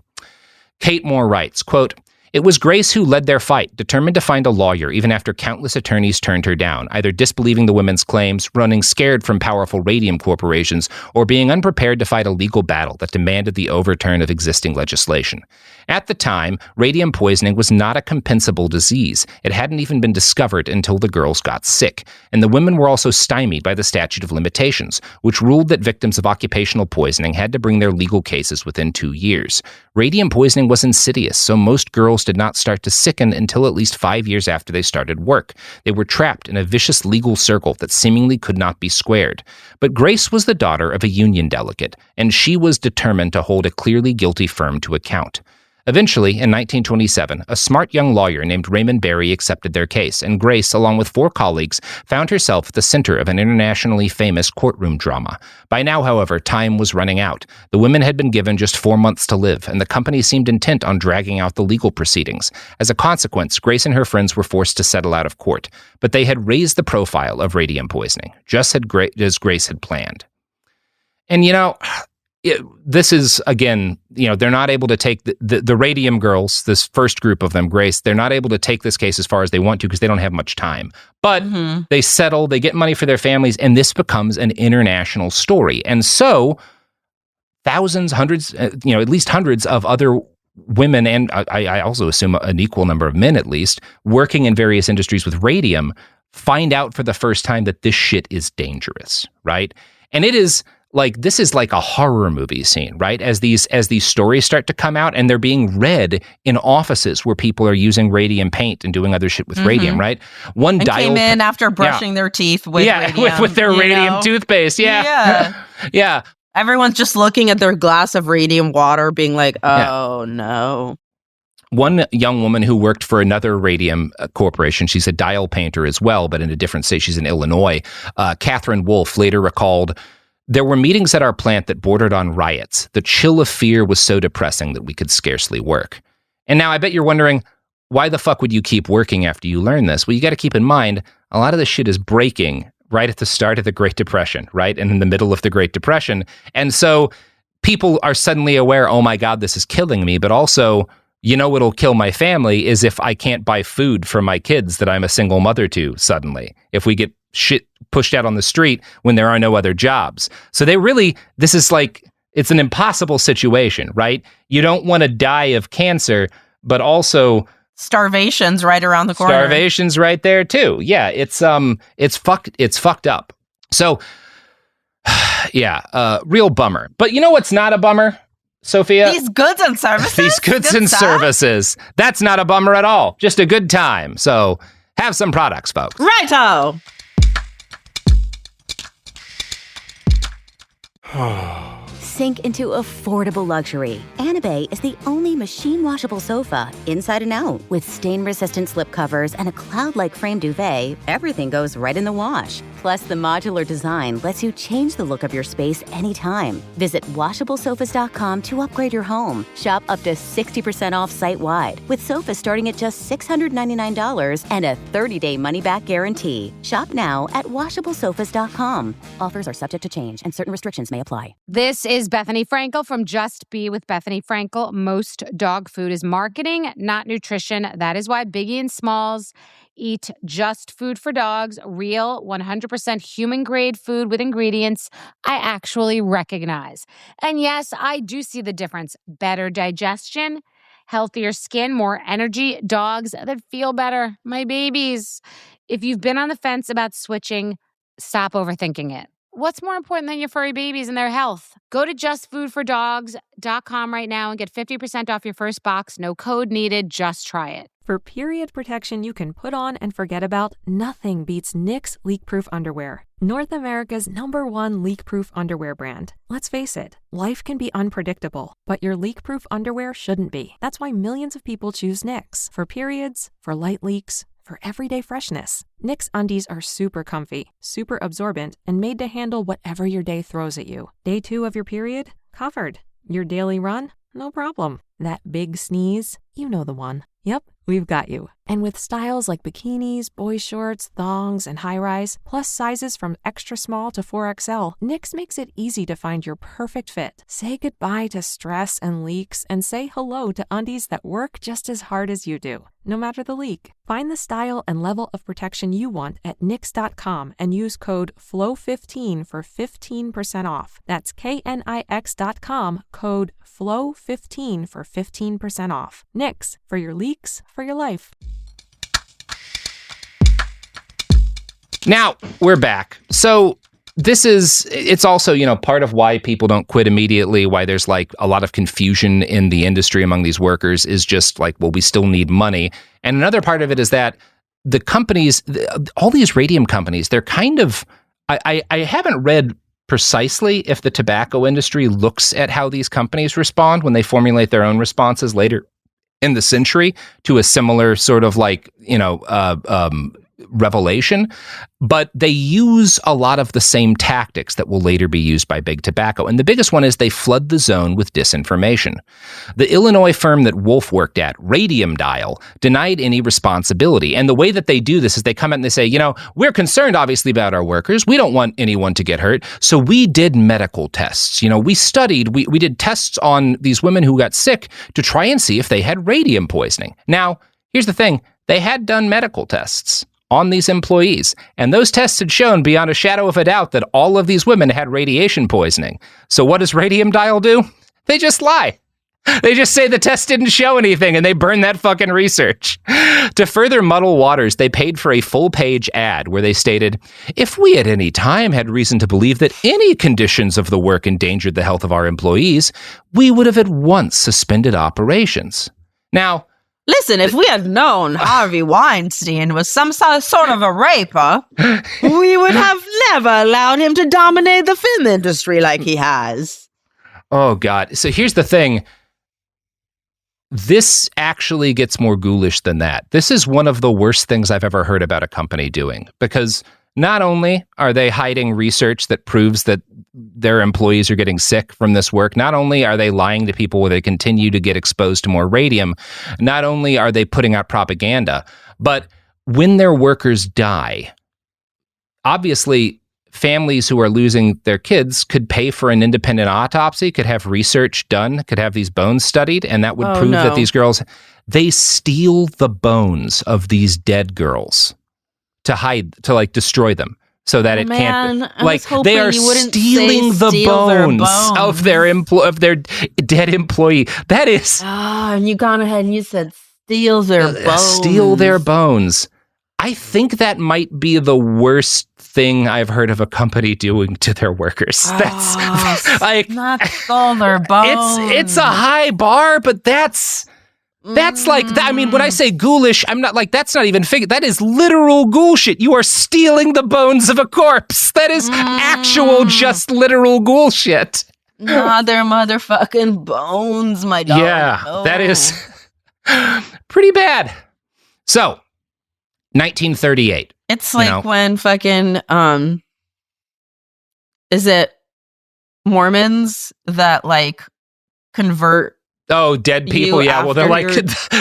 Kate Moore writes, quote, "It was Grace who led their fight, determined to find a lawyer even after countless attorneys turned her down, either disbelieving the women's claims, running scared from powerful radium corporations, or being unprepared to fight a legal battle that demanded the overturn of existing legislation. At the time, radium poisoning was not a compensable disease. It hadn't even been discovered until the girls got sick. And the women were also stymied by the statute of limitations, which ruled that victims of occupational poisoning had to bring their legal cases within 2 years. Radium poisoning was insidious, so most girls did not start to sicken until at least 5 years after they started work. They were trapped in a vicious legal circle that seemingly could not be squared. But Grace was the daughter of a union delegate, and she was determined to hold a clearly guilty firm to account. Eventually, in 1927, a smart young lawyer named Raymond Barry accepted their case, and Grace, along with 4 colleagues, found herself at the center of an internationally famous courtroom drama. By now, however, time was running out. The women had been given just 4 months to live, and the company seemed intent on dragging out the legal proceedings. As a consequence, Grace and her friends were forced to settle out of court, but they had raised the profile of radium poisoning, just as Grace had planned. And, this is, again, they're not able to take the radium girls, this first group of them, Grace, they're not able to take this case as far as they want to because they don't have much time. But they settle, they get money for their families, and this becomes an international story. And so thousands, hundreds, at least hundreds of other women, and I also assume an equal number of men at least, working in various industries with radium, find out for the first time that this shit is dangerous, right? And it is... this is like a horror movie scene, right? As these stories start to come out and they're being read in offices where people are using radium paint and doing other shit with radium, right? One came in after brushing their teeth with radium. with their radium toothpaste. Yeah. Everyone's just looking at their glass of radium water being like, oh no. One young woman who worked for another radium corporation, she's a dial painter as well, but in a different state, she's in Illinois. Catherine Wolfe later recalled, "There were meetings at our plant that bordered on riots. The chill of fear was so depressing that we could scarcely work." And now I bet you're wondering, why the fuck would you keep working after you learn this? Well, you got to keep in mind, a lot of this shit is breaking right at the start of the Great Depression, right? And in the middle of the Great Depression. And so people are suddenly aware, oh my God, this is killing me. But also, what'll kill my family is if I can't buy food for my kids that I'm a single mother to suddenly. If we get shit pushed out on the street when there are no other jobs. So this is it's an impossible situation, right? You don't want to die of cancer, but also starvation's right around the corner. Starvation's right there too. Yeah, it's fucked up. So real bummer. But you know what's not a bummer, Sofiya? These goods and services. These goods and services. That's not a bummer at all. Just a good time. So have some products, folks. Righto. Sink into affordable luxury. Anabay is the only machine washable sofa, inside and out. With stain-resistant slip covers and a cloud-like frame duvet, everything goes right in the wash. Plus, the modular design lets you change the look of your space anytime. Visit WashableSofas.com to upgrade your home. Shop up to 60% off site-wide, with sofas starting at just $699 and a 30-day money-back guarantee. Shop now at WashableSofas.com. Offers are subject to change, and certain restrictions may apply. This is Bethany Frankel from Just Be with Bethany Frankel. Most dog food is marketing, not nutrition. That is why Biggie and Smalls eat just food for dogs, real 100% human-grade food with ingredients I actually recognize. And yes, I do see the difference. Better digestion, healthier skin, more energy, dogs that feel better, my babies. If you've been on the fence about switching, stop overthinking it. What's more important than your furry babies and their health? Go to justfoodfordogs.com right now and get 50% off your first box. No code needed. Just try it. For period protection you can put on and forget about, nothing beats Knix leak-proof underwear. North America's #1 leak-proof underwear brand. Let's face it, life can be unpredictable, but your leak-proof underwear shouldn't be. That's why millions of people choose Knix. For periods, for light leaks, for everyday freshness. Knix undies are super comfy, super absorbent, and made to handle whatever your day throws at you. Day 2 of your period? Covered. Your daily run? No problem. That big sneeze? You know the one. Yep, we've got you. And with styles like bikinis, boy shorts, thongs, and high-rise, plus sizes from extra small to 4XL, Knix makes it easy to find your perfect fit. Say goodbye to stress and leaks and say hello to undies that work just as hard as you do, no matter the leak. Find the style and level of protection you want at Knix.com and use code FLOW15 for 15% off. That's KNIX.com, code FLOW15 for 15% off. Knix, for your leaks, for your life. Now, we're back. So it's also, part of why people don't quit immediately, why there's like a lot of confusion in the industry among these workers is just like, well, we still need money. And another part of it is that the companies, all these radium companies, they're kind of, I haven't read precisely if the tobacco industry looks at how these companies respond when they formulate their own responses later in the century to a similar sort of like, revelation, but they use a lot of the same tactics that will later be used by big tobacco. And the biggest one is they flood the zone with disinformation. The Illinois firm that Wolf worked at, Radium Dial, denied any responsibility. And the way that they do this is they come out and they say, we're concerned obviously about our workers. We don't want anyone to get hurt. So we did medical tests. We studied, we did tests on these women who got sick to try and see if they had radium poisoning. Now, here's the thing. They had done medical tests on these employees, and those tests had shown beyond a shadow of a doubt that all of these women had radiation poisoning. So what does Radium Dial do? They just lie. They just say the test didn't show anything, and they burn that fucking research. To further muddle waters, they paid for a full-page ad where they stated, if we at any time had reason to believe that any conditions of the work endangered the health of our employees, we would have at once suspended operations. Now, listen, if we had known Harvey Weinstein was some sort of a raper, we would have never allowed him to dominate the film industry like he has. Oh, God. So here's the thing. This actually gets more ghoulish than that. This is one of the worst things I've ever heard about a company doing, because not only are they hiding research that proves that their employees are getting sick from this work, not only are they lying to people where they continue to get exposed to more radium, not only are they putting out propaganda, but when their workers die, obviously families who are losing their kids could pay for an independent autopsy, could have research done, could have these bones studied, and that would prove that these girls, they steal the bones of these dead girls to hide, to like destroy them so that can't be. Like they are stealing the bones of their dead employee. That is. And you gone ahead and you said steals their bones. Steal their bones. I think that might be the worst thing I've heard of a company doing to their workers. That's like not steal their bones. It's a high bar, but that's like that. I mean, when I say ghoulish, I'm not like, that's not even figure. That is literal ghoul shit. You are stealing the bones of a corpse. That is actual, just literal ghoul shit. Nah, they're motherfucking bones, my dog. Yeah, that is pretty bad. So, 1938. It's like when fucking, is it Mormons that like convert? Oh, dead people. Yeah. Well, they're like,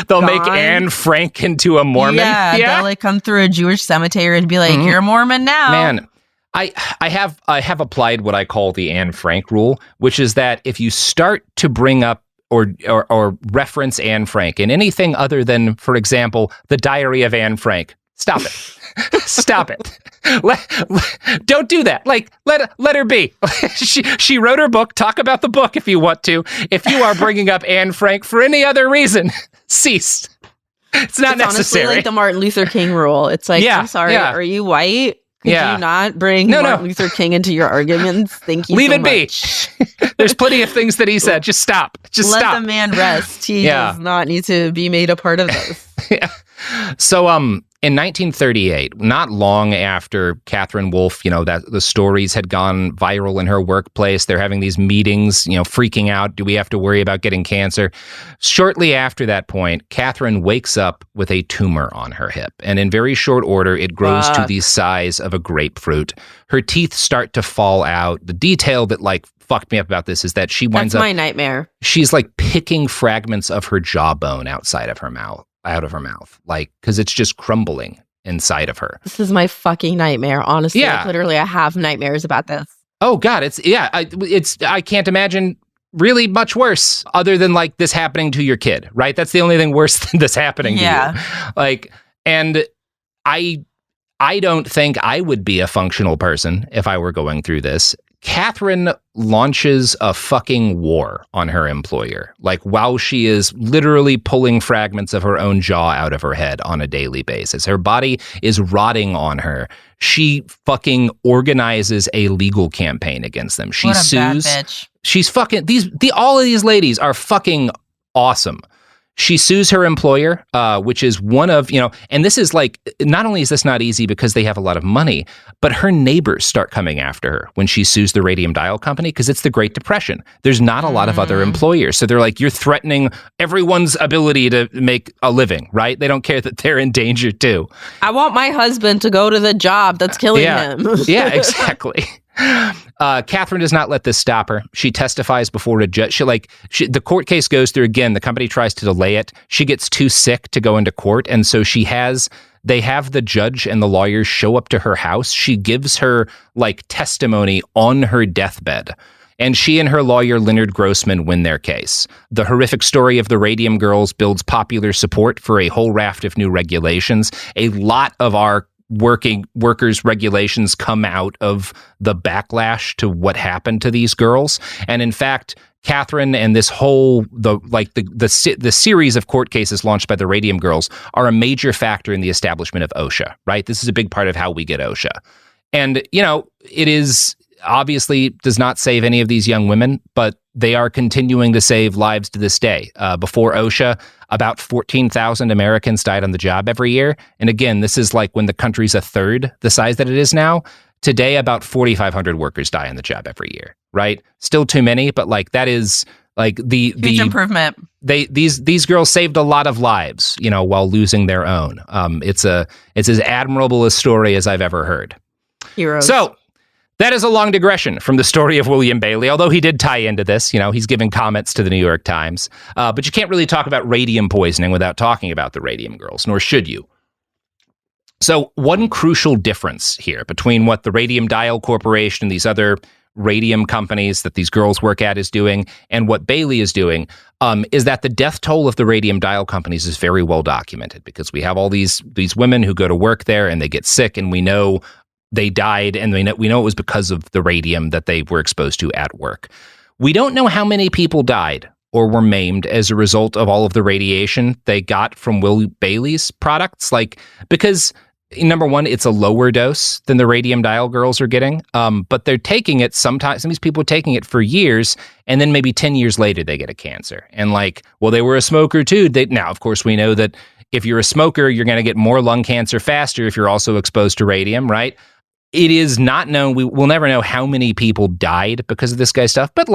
they'll make Anne Frank into a Mormon. Yeah. They'll like come through a Jewish cemetery and be like, you're a Mormon now. Man, I have applied what I call the Anne Frank rule, which is that if you start to bring up or reference Anne Frank in anything other than, for example, the Diary of Anne Frank, stop it. Stop it. Don't do that. Like, let her be. She wrote her book. Talk about the book if you want to. If you are bringing up Anne Frank for any other reason, cease. It's not necessary. Honestly like the Martin Luther King rule. It's like, I'm sorry, are you white? Could you not bring Martin Luther King into your arguments? Thank you. Leave so it be. There's plenty of things that he said. Just stop. Let the man rest. He does not need to be made a part of this. So, in 1938, not long after Catherine Wolfe, that the stories had gone viral in her workplace, they're having these meetings, freaking out. Do we have to worry about getting cancer? Shortly after that point, Catherine wakes up with a tumor on her hip. And in very short order, it grows to the size of a grapefruit. Her teeth start to fall out. The detail that fucked me up about this is that she winds up... That's my nightmare. She's like picking fragments of her jawbone out of her mouth, because it's just crumbling inside of her. This is my fucking nightmare, honestly. Yeah. Literally, I have nightmares about this. Oh God, I can't imagine really much worse other than like this happening to your kid, right? That's the only thing worse than this happening to you. And I don't think I would be a functional person if I were going through this. Catherine launches a fucking war on her employer, while she is literally pulling fragments of her own jaw out of her head on a daily basis. Her body is rotting on her. She fucking organizes a legal campaign against them. She sues. Bad bitch. She's fucking all of these ladies are fucking awesome. She sues her employer, which is one of, and this is like, not only is this not easy because they have a lot of money, but her neighbors start coming after her when she sues the radium dial company because it's the Great Depression. There's not a lot of other employers. So they're like, you're threatening everyone's ability to make a living, right? They don't care that they're in danger too. I want my husband to go to the job that's killing him. Yeah, exactly. Catherine does not let this stop her. She testifies before a judge. The court case goes through again. The company tries to delay it. She gets too sick to go into court. And so they have the judge and the lawyers show up to her house. She gives her testimony on her deathbed. And she and her lawyer, Leonard Grossman, win their case. The horrific story of the Radium Girls builds popular support for a whole raft of new regulations. A lot of our workers' regulations come out of the backlash to what happened to these girls. And in fact, Catherine and this whole the series of court cases launched by the Radium Girls are a major factor in the establishment of OSHA, right? This is a big part of how we get OSHA. And, it is obviously does not save any of these young women, but they are continuing to save lives to this day. Before OSHA, about 14,000 Americans died on the job every year. And again, this is like when the country's a third the size that it is now. Today, about 4,500 workers die on the job every year, right? Still too many, but that is the huge improvement. These girls saved a lot of lives, while losing their own. It's as admirable a story as I've ever heard. Heroes. So that is a long digression from the story of William Bailey, although he did tie into this. He's giving comments to the New York Times. But you can't really talk about radium poisoning without talking about the Radium Girls, nor should you. So one crucial difference here between what the Radium Dial Corporation and these other radium companies that these girls work at is doing and what Bailey is doing is that the death toll of the Radium Dial companies is very well documented because we have all these women who go to work there and they get sick and we know they died, and we know it was because of the radium that they were exposed to at work. We don't know how many people died or were maimed as a result of all of the radiation they got from Will Bailey's products. Because number one, it's a lower dose than the Radium Dial girls are getting, but they're taking it sometimes. Some of these people are taking it for years, and then maybe 10 years later they get a cancer. And they were a smoker too. Now, of course, we know that if you're a smoker, you're going to get more lung cancer faster if you're also exposed to radium, right? It is not known. We'll never know how many people died because of this guy's stuff, but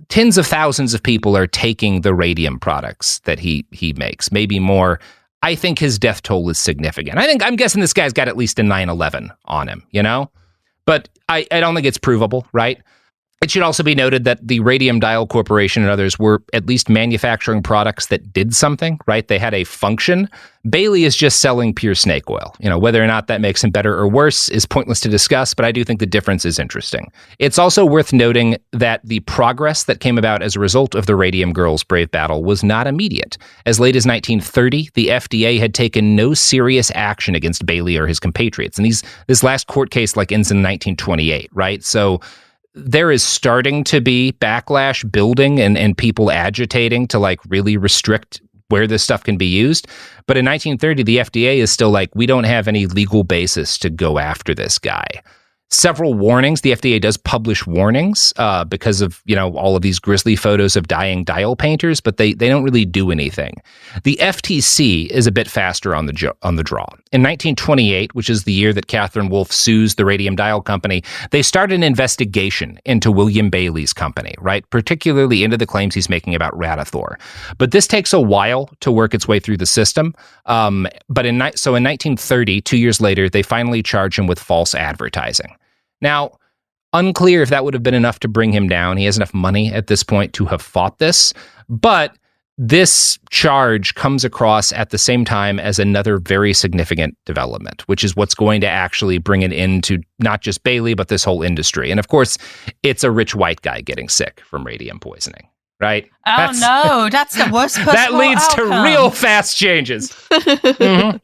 tens of thousands of people are taking the radium products that he makes, maybe more. I think his death toll is significant. I'm guessing this guy's got at least a 9/11 on him, but I don't think it's provable, right? It should also be noted that the Radium Dial Corporation and others were at least manufacturing products that did something, right? They had a function. Bailey is just selling pure snake oil. Whether or not that makes him better or worse is pointless to discuss, but I do think the difference is interesting. It's also worth noting that the progress that came about as a result of the Radium Girls' brave battle was not immediate. As late as 1930, the FDA had taken no serious action against Bailey or his compatriots. And this last court case ends in 1928, right? So there is starting to be backlash building and people agitating to really restrict where this stuff can be used. But in 1930, the FDA is still we don't have any legal basis to go after this guy. Several warnings. The FDA does publish warnings because of, all of these grisly photos of dying dial painters, but they don't really do anything. The FTC is a bit faster on the draw. In 1928, which is the year that Catherine Wolfe sues the Radium Dial Company, they start an investigation into William Bailey's company, right? Particularly into the claims he's making about Radithor. But this takes a while to work its way through the system. But in 1930, 2 years later, they finally charge him with false advertising. Now, unclear if that would have been enough to bring him down. He has enough money at this point to have fought this, but this charge comes across at the same time as another very significant development, which is what's going to actually bring an end to not just Bailey, but this whole industry. And of course, it's a rich white guy getting sick from radium poisoning, right? That's the worst possible That leads outcome. to real fast changes. Mm-hmm.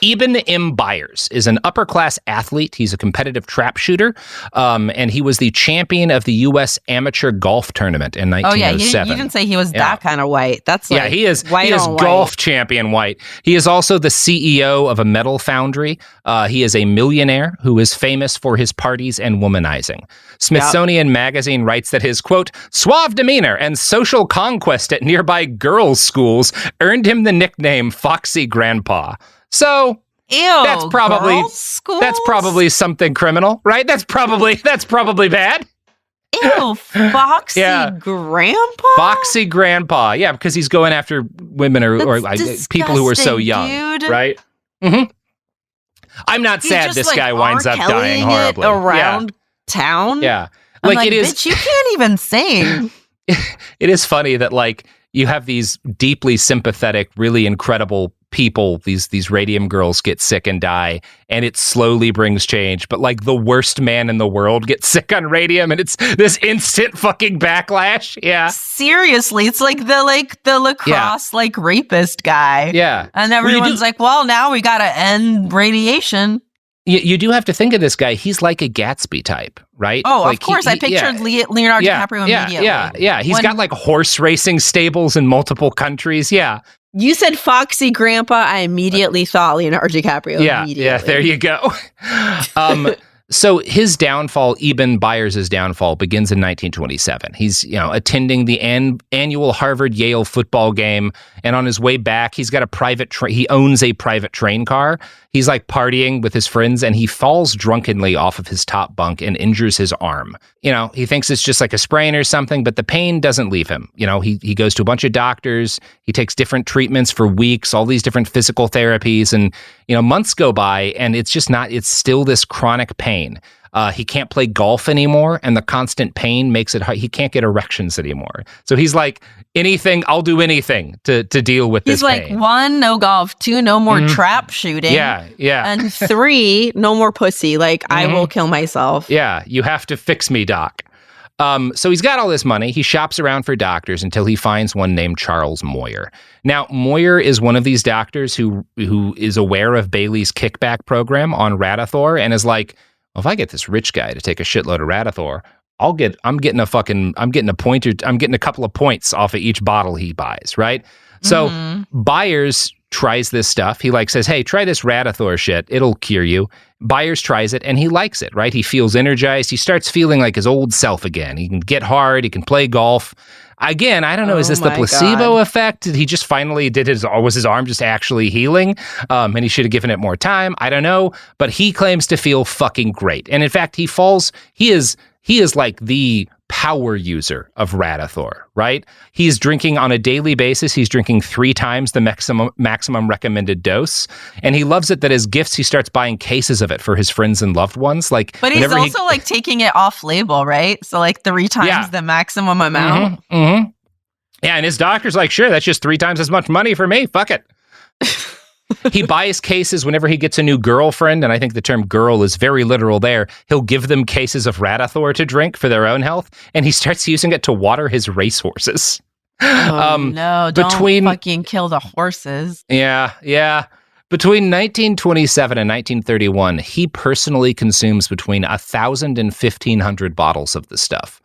Eben M. Byers is an upper-class athlete. He's a competitive trap shooter, and he was the champion of the U.S. Amateur Golf Tournament in 1907. You didn't say he was that kind of white. That's like he is white on golf white. champion white. He is also the CEO of a metal foundry. He is a millionaire who is famous for his parties and womanizing. Smithsonian Magazine writes that his, quote, suave demeanor and social conquest at nearby girls' schools earned him the nickname Foxy Grandpa. So that's probably something criminal, right? That's probably bad. Ew, Foxy Grandpa? Foxy Grandpa. Yeah, because he's going after women or people who are so young, dude. right? Mm-hmm. I'm not sad this guy winds up dying horribly. Around town? Yeah. Like it is. Bitch, you can't even sing. It is funny that like you have these deeply sympathetic, really incredible people, these radium girls get sick and die, and it slowly brings change. But like the worst man in the world gets sick on radium, and it's this instant fucking backlash. Yeah, seriously, it's like the lacrosse rapist guy. Yeah, and everyone's like, well, now we gotta end radiation. You do have to think of this guy. He's like a Gatsby type, right? Oh, like of course. I pictured Leonardo DiCaprio immediately. Yeah. He's got like horse racing stables in multiple countries. Yeah. You said Foxy Grandpa. I immediately thought Leonardo DiCaprio. Yeah, there you go. So his downfall, Eben Byers' downfall, begins in 1927. He's, attending the annual Harvard-Yale football game, and on his way back, he's got he owns a private train car. He's like partying with his friends, and he falls drunkenly off of his top bunk and injures his arm. He thinks it's just like a sprain or something, but the pain doesn't leave him. He goes to a bunch of doctors. He takes different treatments for weeks, all these different physical therapies, and months go by, and it's still this chronic pain. He can't play golf anymore, and the constant pain makes it hard. He can't get erections anymore. So he's like, I'll do anything to deal with this pain. He's like, 1, no golf, 2, no more trap shooting. Yeah. And 3, no more pussy. I will kill myself. Yeah, you have to fix me, doc. So he's got all this money. He shops around for doctors until he finds one named Charles Moyer. Now, Moyer is one of these doctors who is aware of Bailey's kickback program on Radithor and is like, well, if I get this rich guy to take a shitload of Radithor, I'm getting a couple of points off of each bottle he buys, right? So Byers tries this stuff. He says, hey, try this Radithor shit. It'll cure you. Byers tries it and he likes it, right? He feels energized. He starts feeling like his old self again. He can get hard. He can play golf. Again, I don't know. Is this the placebo effect? Did he just finally was his arm just actually healing? And he should have given it more time. I don't know. But he claims to feel fucking great. And in fact, he is like the power user of Radithor, right? He's drinking on a daily basis. He's drinking 3 times the maximum recommended dose. And he loves it that as gifts, he starts buying cases of it for his friends and loved ones. But he's also taking it off label, right? So 3 times the maximum amount. Mm-hmm. Yeah, and his doctor's like, sure, that's just 3 times as much money for me. Fuck it. He buys cases whenever he gets a new girlfriend, and I think the term girl is very literal there. He'll give them cases of Radithor to drink for their own health, and he starts using it to water his racehorses. No, don't fucking kill the horses. Yeah. Between 1927 and 1931, he personally consumes between 1,000 and 1,500 bottles of the stuff.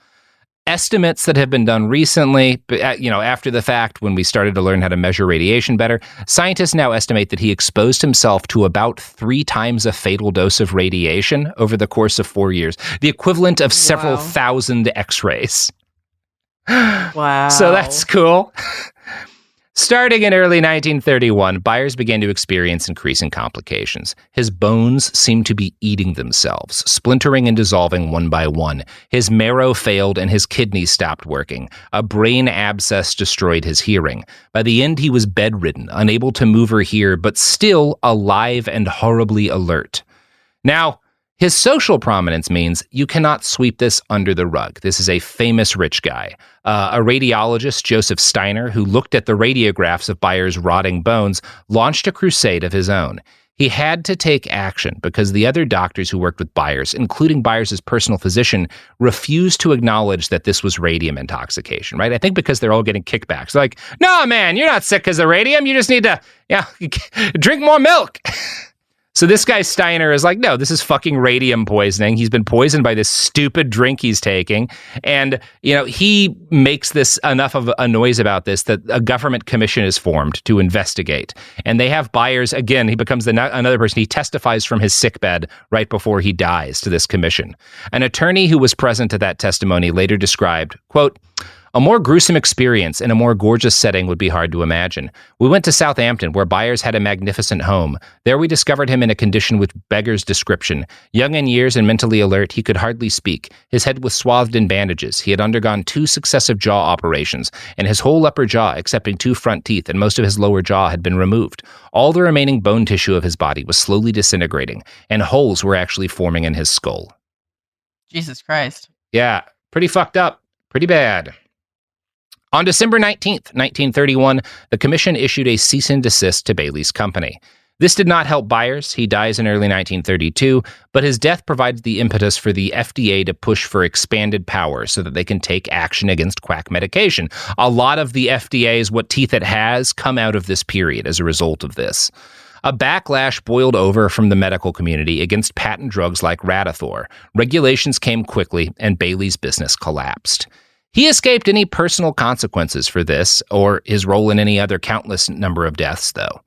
Estimates that have been done recently, after the fact, when we started to learn how to measure radiation better, scientists now estimate that he exposed himself to about 3 times a fatal dose of radiation over the course of 4 years, the equivalent of several thousand X-rays. Wow. So that's cool. Starting in early 1931, Byers began to experience increasing complications. His bones seemed to be eating themselves, splintering and dissolving one by one. His marrow failed and his kidneys stopped working. A brain abscess destroyed his hearing. By the end, he was bedridden, unable to move or hear, but still alive and horribly alert. Now, his social prominence means you cannot sweep this under the rug. This is a famous rich guy. A radiologist, Joseph Steiner, who looked at the radiographs of Byers' rotting bones, launched a crusade of his own. He had to take action because the other doctors who worked with Byers, including Byers' personal physician, refused to acknowledge that this was radium intoxication, right? I think because they're all getting kickbacks. They're like, no, man, you're not sick because of radium. You just need to drink more milk. So this guy Steiner is like, no, this is fucking radium poisoning. He's been poisoned by this stupid drink he's taking. And, he makes this enough of a noise about this that a government commission is formed to investigate. And they have Byers, again, he becomes another person. He testifies from his sickbed right before he dies to this commission. An attorney who was present at that testimony later described, quote, a more gruesome experience in a more gorgeous setting would be hard to imagine. We went to Southampton, where Byers had a magnificent home. There we discovered him in a condition which beggars description. Young in years and mentally alert, he could hardly speak. His head was swathed in bandages. He had undergone 2 successive jaw operations, and his whole upper jaw, excepting 2 front teeth and most of his lower jaw, had been removed. All the remaining bone tissue of his body was slowly disintegrating, and holes were actually forming in his skull. Jesus Christ. Yeah, pretty fucked up. Pretty bad. On December 19th, 1931, the commission issued a cease and desist to Bailey's company. This did not help Byers. He dies in early 1932, but his death provides the impetus for the FDA to push for expanded power so that they can take action against quack medication. A lot of the FDA's what teeth it has come out of this period as a result of this. A backlash boiled over from the medical community against patent drugs like Radithor. Regulations came quickly, and Bailey's business collapsed. He escaped any personal consequences for this or his role in any other countless number of deaths, though.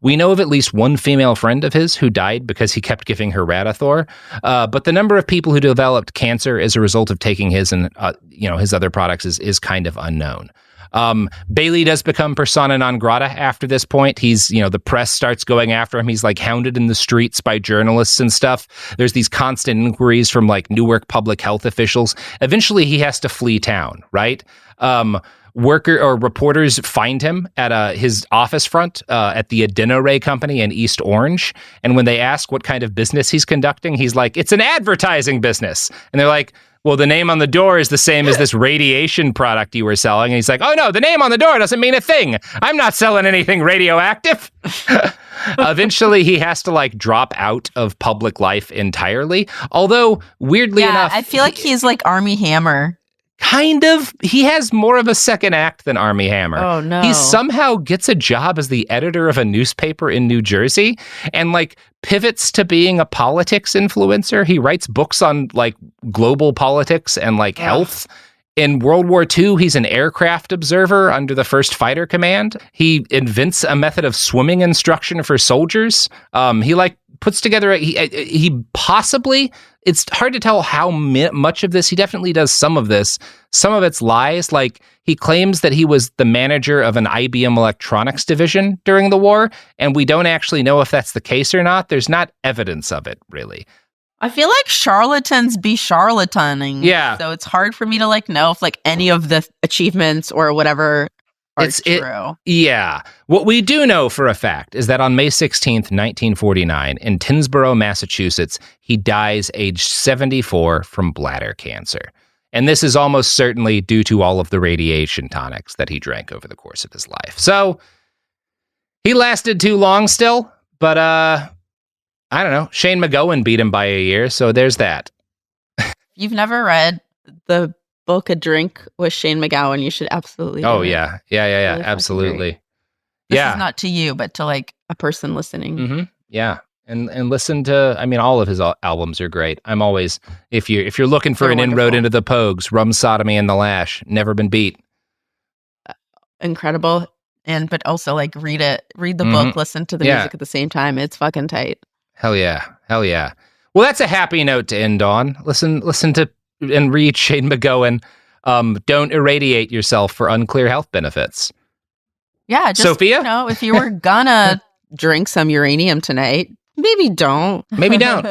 We know of at least one female friend of his who died because he kept giving her Radithor, but the number of people who developed cancer as a result of taking his and his other products is kind of unknown. Bailey does become persona non grata after this point. He's, the press starts going after him. He's like hounded in the streets by journalists and stuff. There's these constant inquiries from like Newark public health officials. Eventually he has to flee town, right? Reporters find him at his office front at the Adenoray Company in East Orange. And when they ask what kind of business he's conducting, he's like, it's an advertising business. And they're like, well, the name on the door is the same as this radiation product you were selling. And he's like, oh, no, the name on the door doesn't mean a thing. I'm not selling anything radioactive. Eventually, he has to drop out of public life entirely. Although, weirdly enough, I feel like he's like Armie Hammer. Kind of. He has more of a second act than Armie Hammer. Oh, no. He somehow gets a job as the editor of a newspaper in New Jersey and pivots to being a politics influencer. He writes books on global politics and health. In World War II, he's an aircraft observer under the 1st Fighter Command. He invents a method of swimming instruction for soldiers. He puts together he possibly, it's hard to tell how much of this. He definitely does some of this. Some of it's lies. He claims that he was the manager of an IBM electronics division during the war, and we don't actually know if that's the case or not. There's not evidence of it, really. I feel like charlatans be charlataning. Yeah. So it's hard for me to know if any of the achievements or whatever are true. Yeah. What we do know for a fact is that on May 16th, 1949, in Tinsboro, Massachusetts, he dies aged 74 from bladder cancer. And this is almost certainly due to all of the radiation tonics that he drank over the course of his life. So he lasted too long still, but I don't know. Shane McGowan beat him by a year, so there's that. You've never read the book A Drink with Shane McGowan, you should absolutely Oh, do it. yeah. Really absolutely. This is not to you, but to a person listening. Mm-hmm. Yeah. And listen to, all of his albums are great. I'm always, if you're looking for They're an wonderful. inroad into the Pogues, Rum Sodomy and the Lash, never been beat. Incredible. But also read the book, listen to the music at the same time. It's fucking tight. Hell yeah. Well, that's a happy note to end on. Listen to and read Shane McGowan. Don't irradiate yourself for unclear health benefits. Yeah, just, Sofiya? If you were gonna drink some uranium tonight, maybe don't. Maybe don't.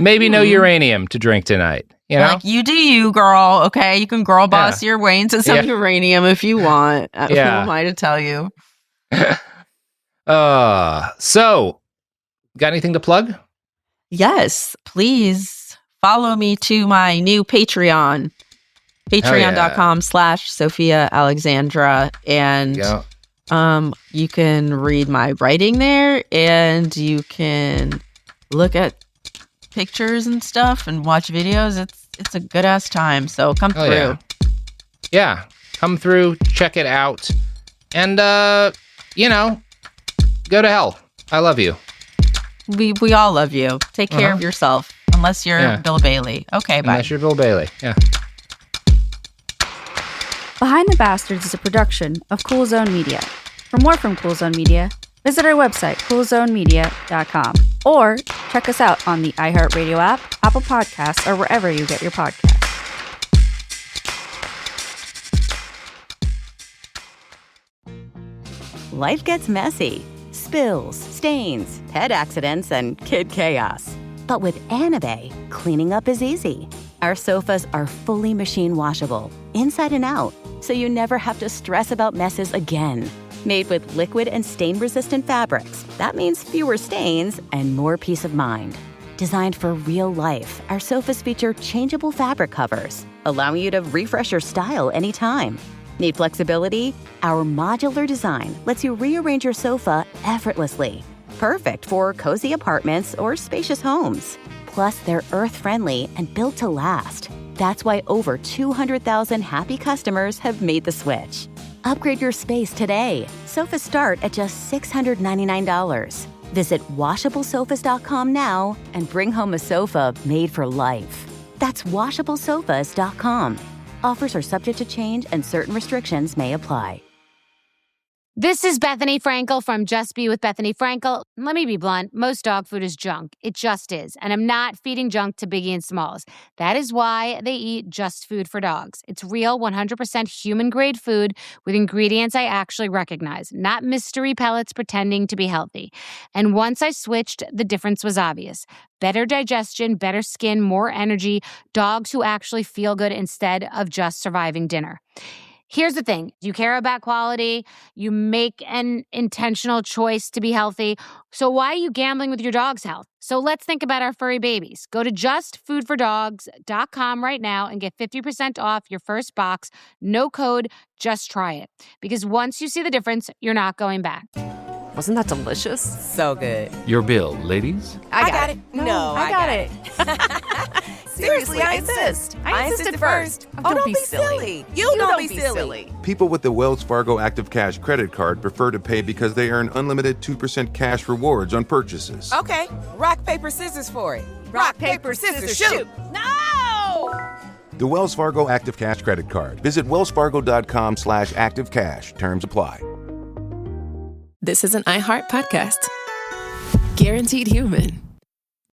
Maybe no uranium to drink tonight. You know? You do you, girl. Okay, you can girl boss your way into some uranium if you want. Who am I to tell you? So, got anything to plug? Yes, please follow me to my new Patreon. Patreon.com/Sofiya Alexandra. And You can read my writing there, and you can look at pictures and stuff and watch videos. It's a good ass time. So come through. Yeah, come through, check it out, and go to hell. I love you. We all love you. Take care of yourself, unless you're Bill Bailey. Okay, bye. Unless you're Bill Bailey. Yeah. Behind the Bastards is a production of Cool Zone Media. For more from Cool Zone Media, visit our website, coolzonemedia.com, or check us out on the iHeartRadio app, Apple Podcasts, or wherever you get your podcasts. Life gets messy. Spills, stains, pet accidents, and kid chaos. But with Anabay, cleaning up is easy. Our sofas are fully machine washable, inside and out, so you never have to stress about messes again. Made with liquid and stain-resistant fabrics, that means fewer stains and more peace of mind. Designed for real life, our sofas feature changeable fabric covers, allowing you to refresh your style anytime. Need flexibility? Our modular design lets you rearrange your sofa effortlessly. Perfect for cozy apartments or spacious homes. Plus, they're earth-friendly and built to last. That's why over 200,000 happy customers have made the switch. Upgrade your space today. Sofas start at just $699. Visit washablesofas.com now and bring home a sofa made for life. That's washablesofas.com. Offers are subject to change and certain restrictions may apply. This is Bethany Frankel from Just Be with Bethany Frankel. Let me be blunt. Most dog food is junk. It just is. And I'm not feeding junk to Biggie and Smalls. That is why they eat Just Food for Dogs. It's real, 100% human-grade food with ingredients I actually recognize, not mystery pellets pretending to be healthy. And once I switched, the difference was obvious. Better digestion, better skin, more energy, dogs who actually feel good instead of just surviving dinner. Here's the thing. You care about quality. You make an intentional choice to be healthy. So why are you gambling with your dog's health? So let's think about our furry babies. Go to justfoodfordogs.com right now and get 50% off your first box. No code, just try it. Because once you see the difference, you're not going back. Wasn't that delicious? So good. Your bill, ladies. I got it. No, I got it. Seriously, I insist. I insisted first. Oh, don't be silly. You don't be silly. People with the Wells Fargo Active Cash credit card prefer to pay because they earn unlimited 2% cash rewards on purchases. Okay, rock, paper, scissors for it. Rock, paper, scissors, shoot. No! The Wells Fargo Active Cash credit card. Visit wellsfargo.com/activecash. Terms apply. This is an iHeart podcast. Guaranteed human.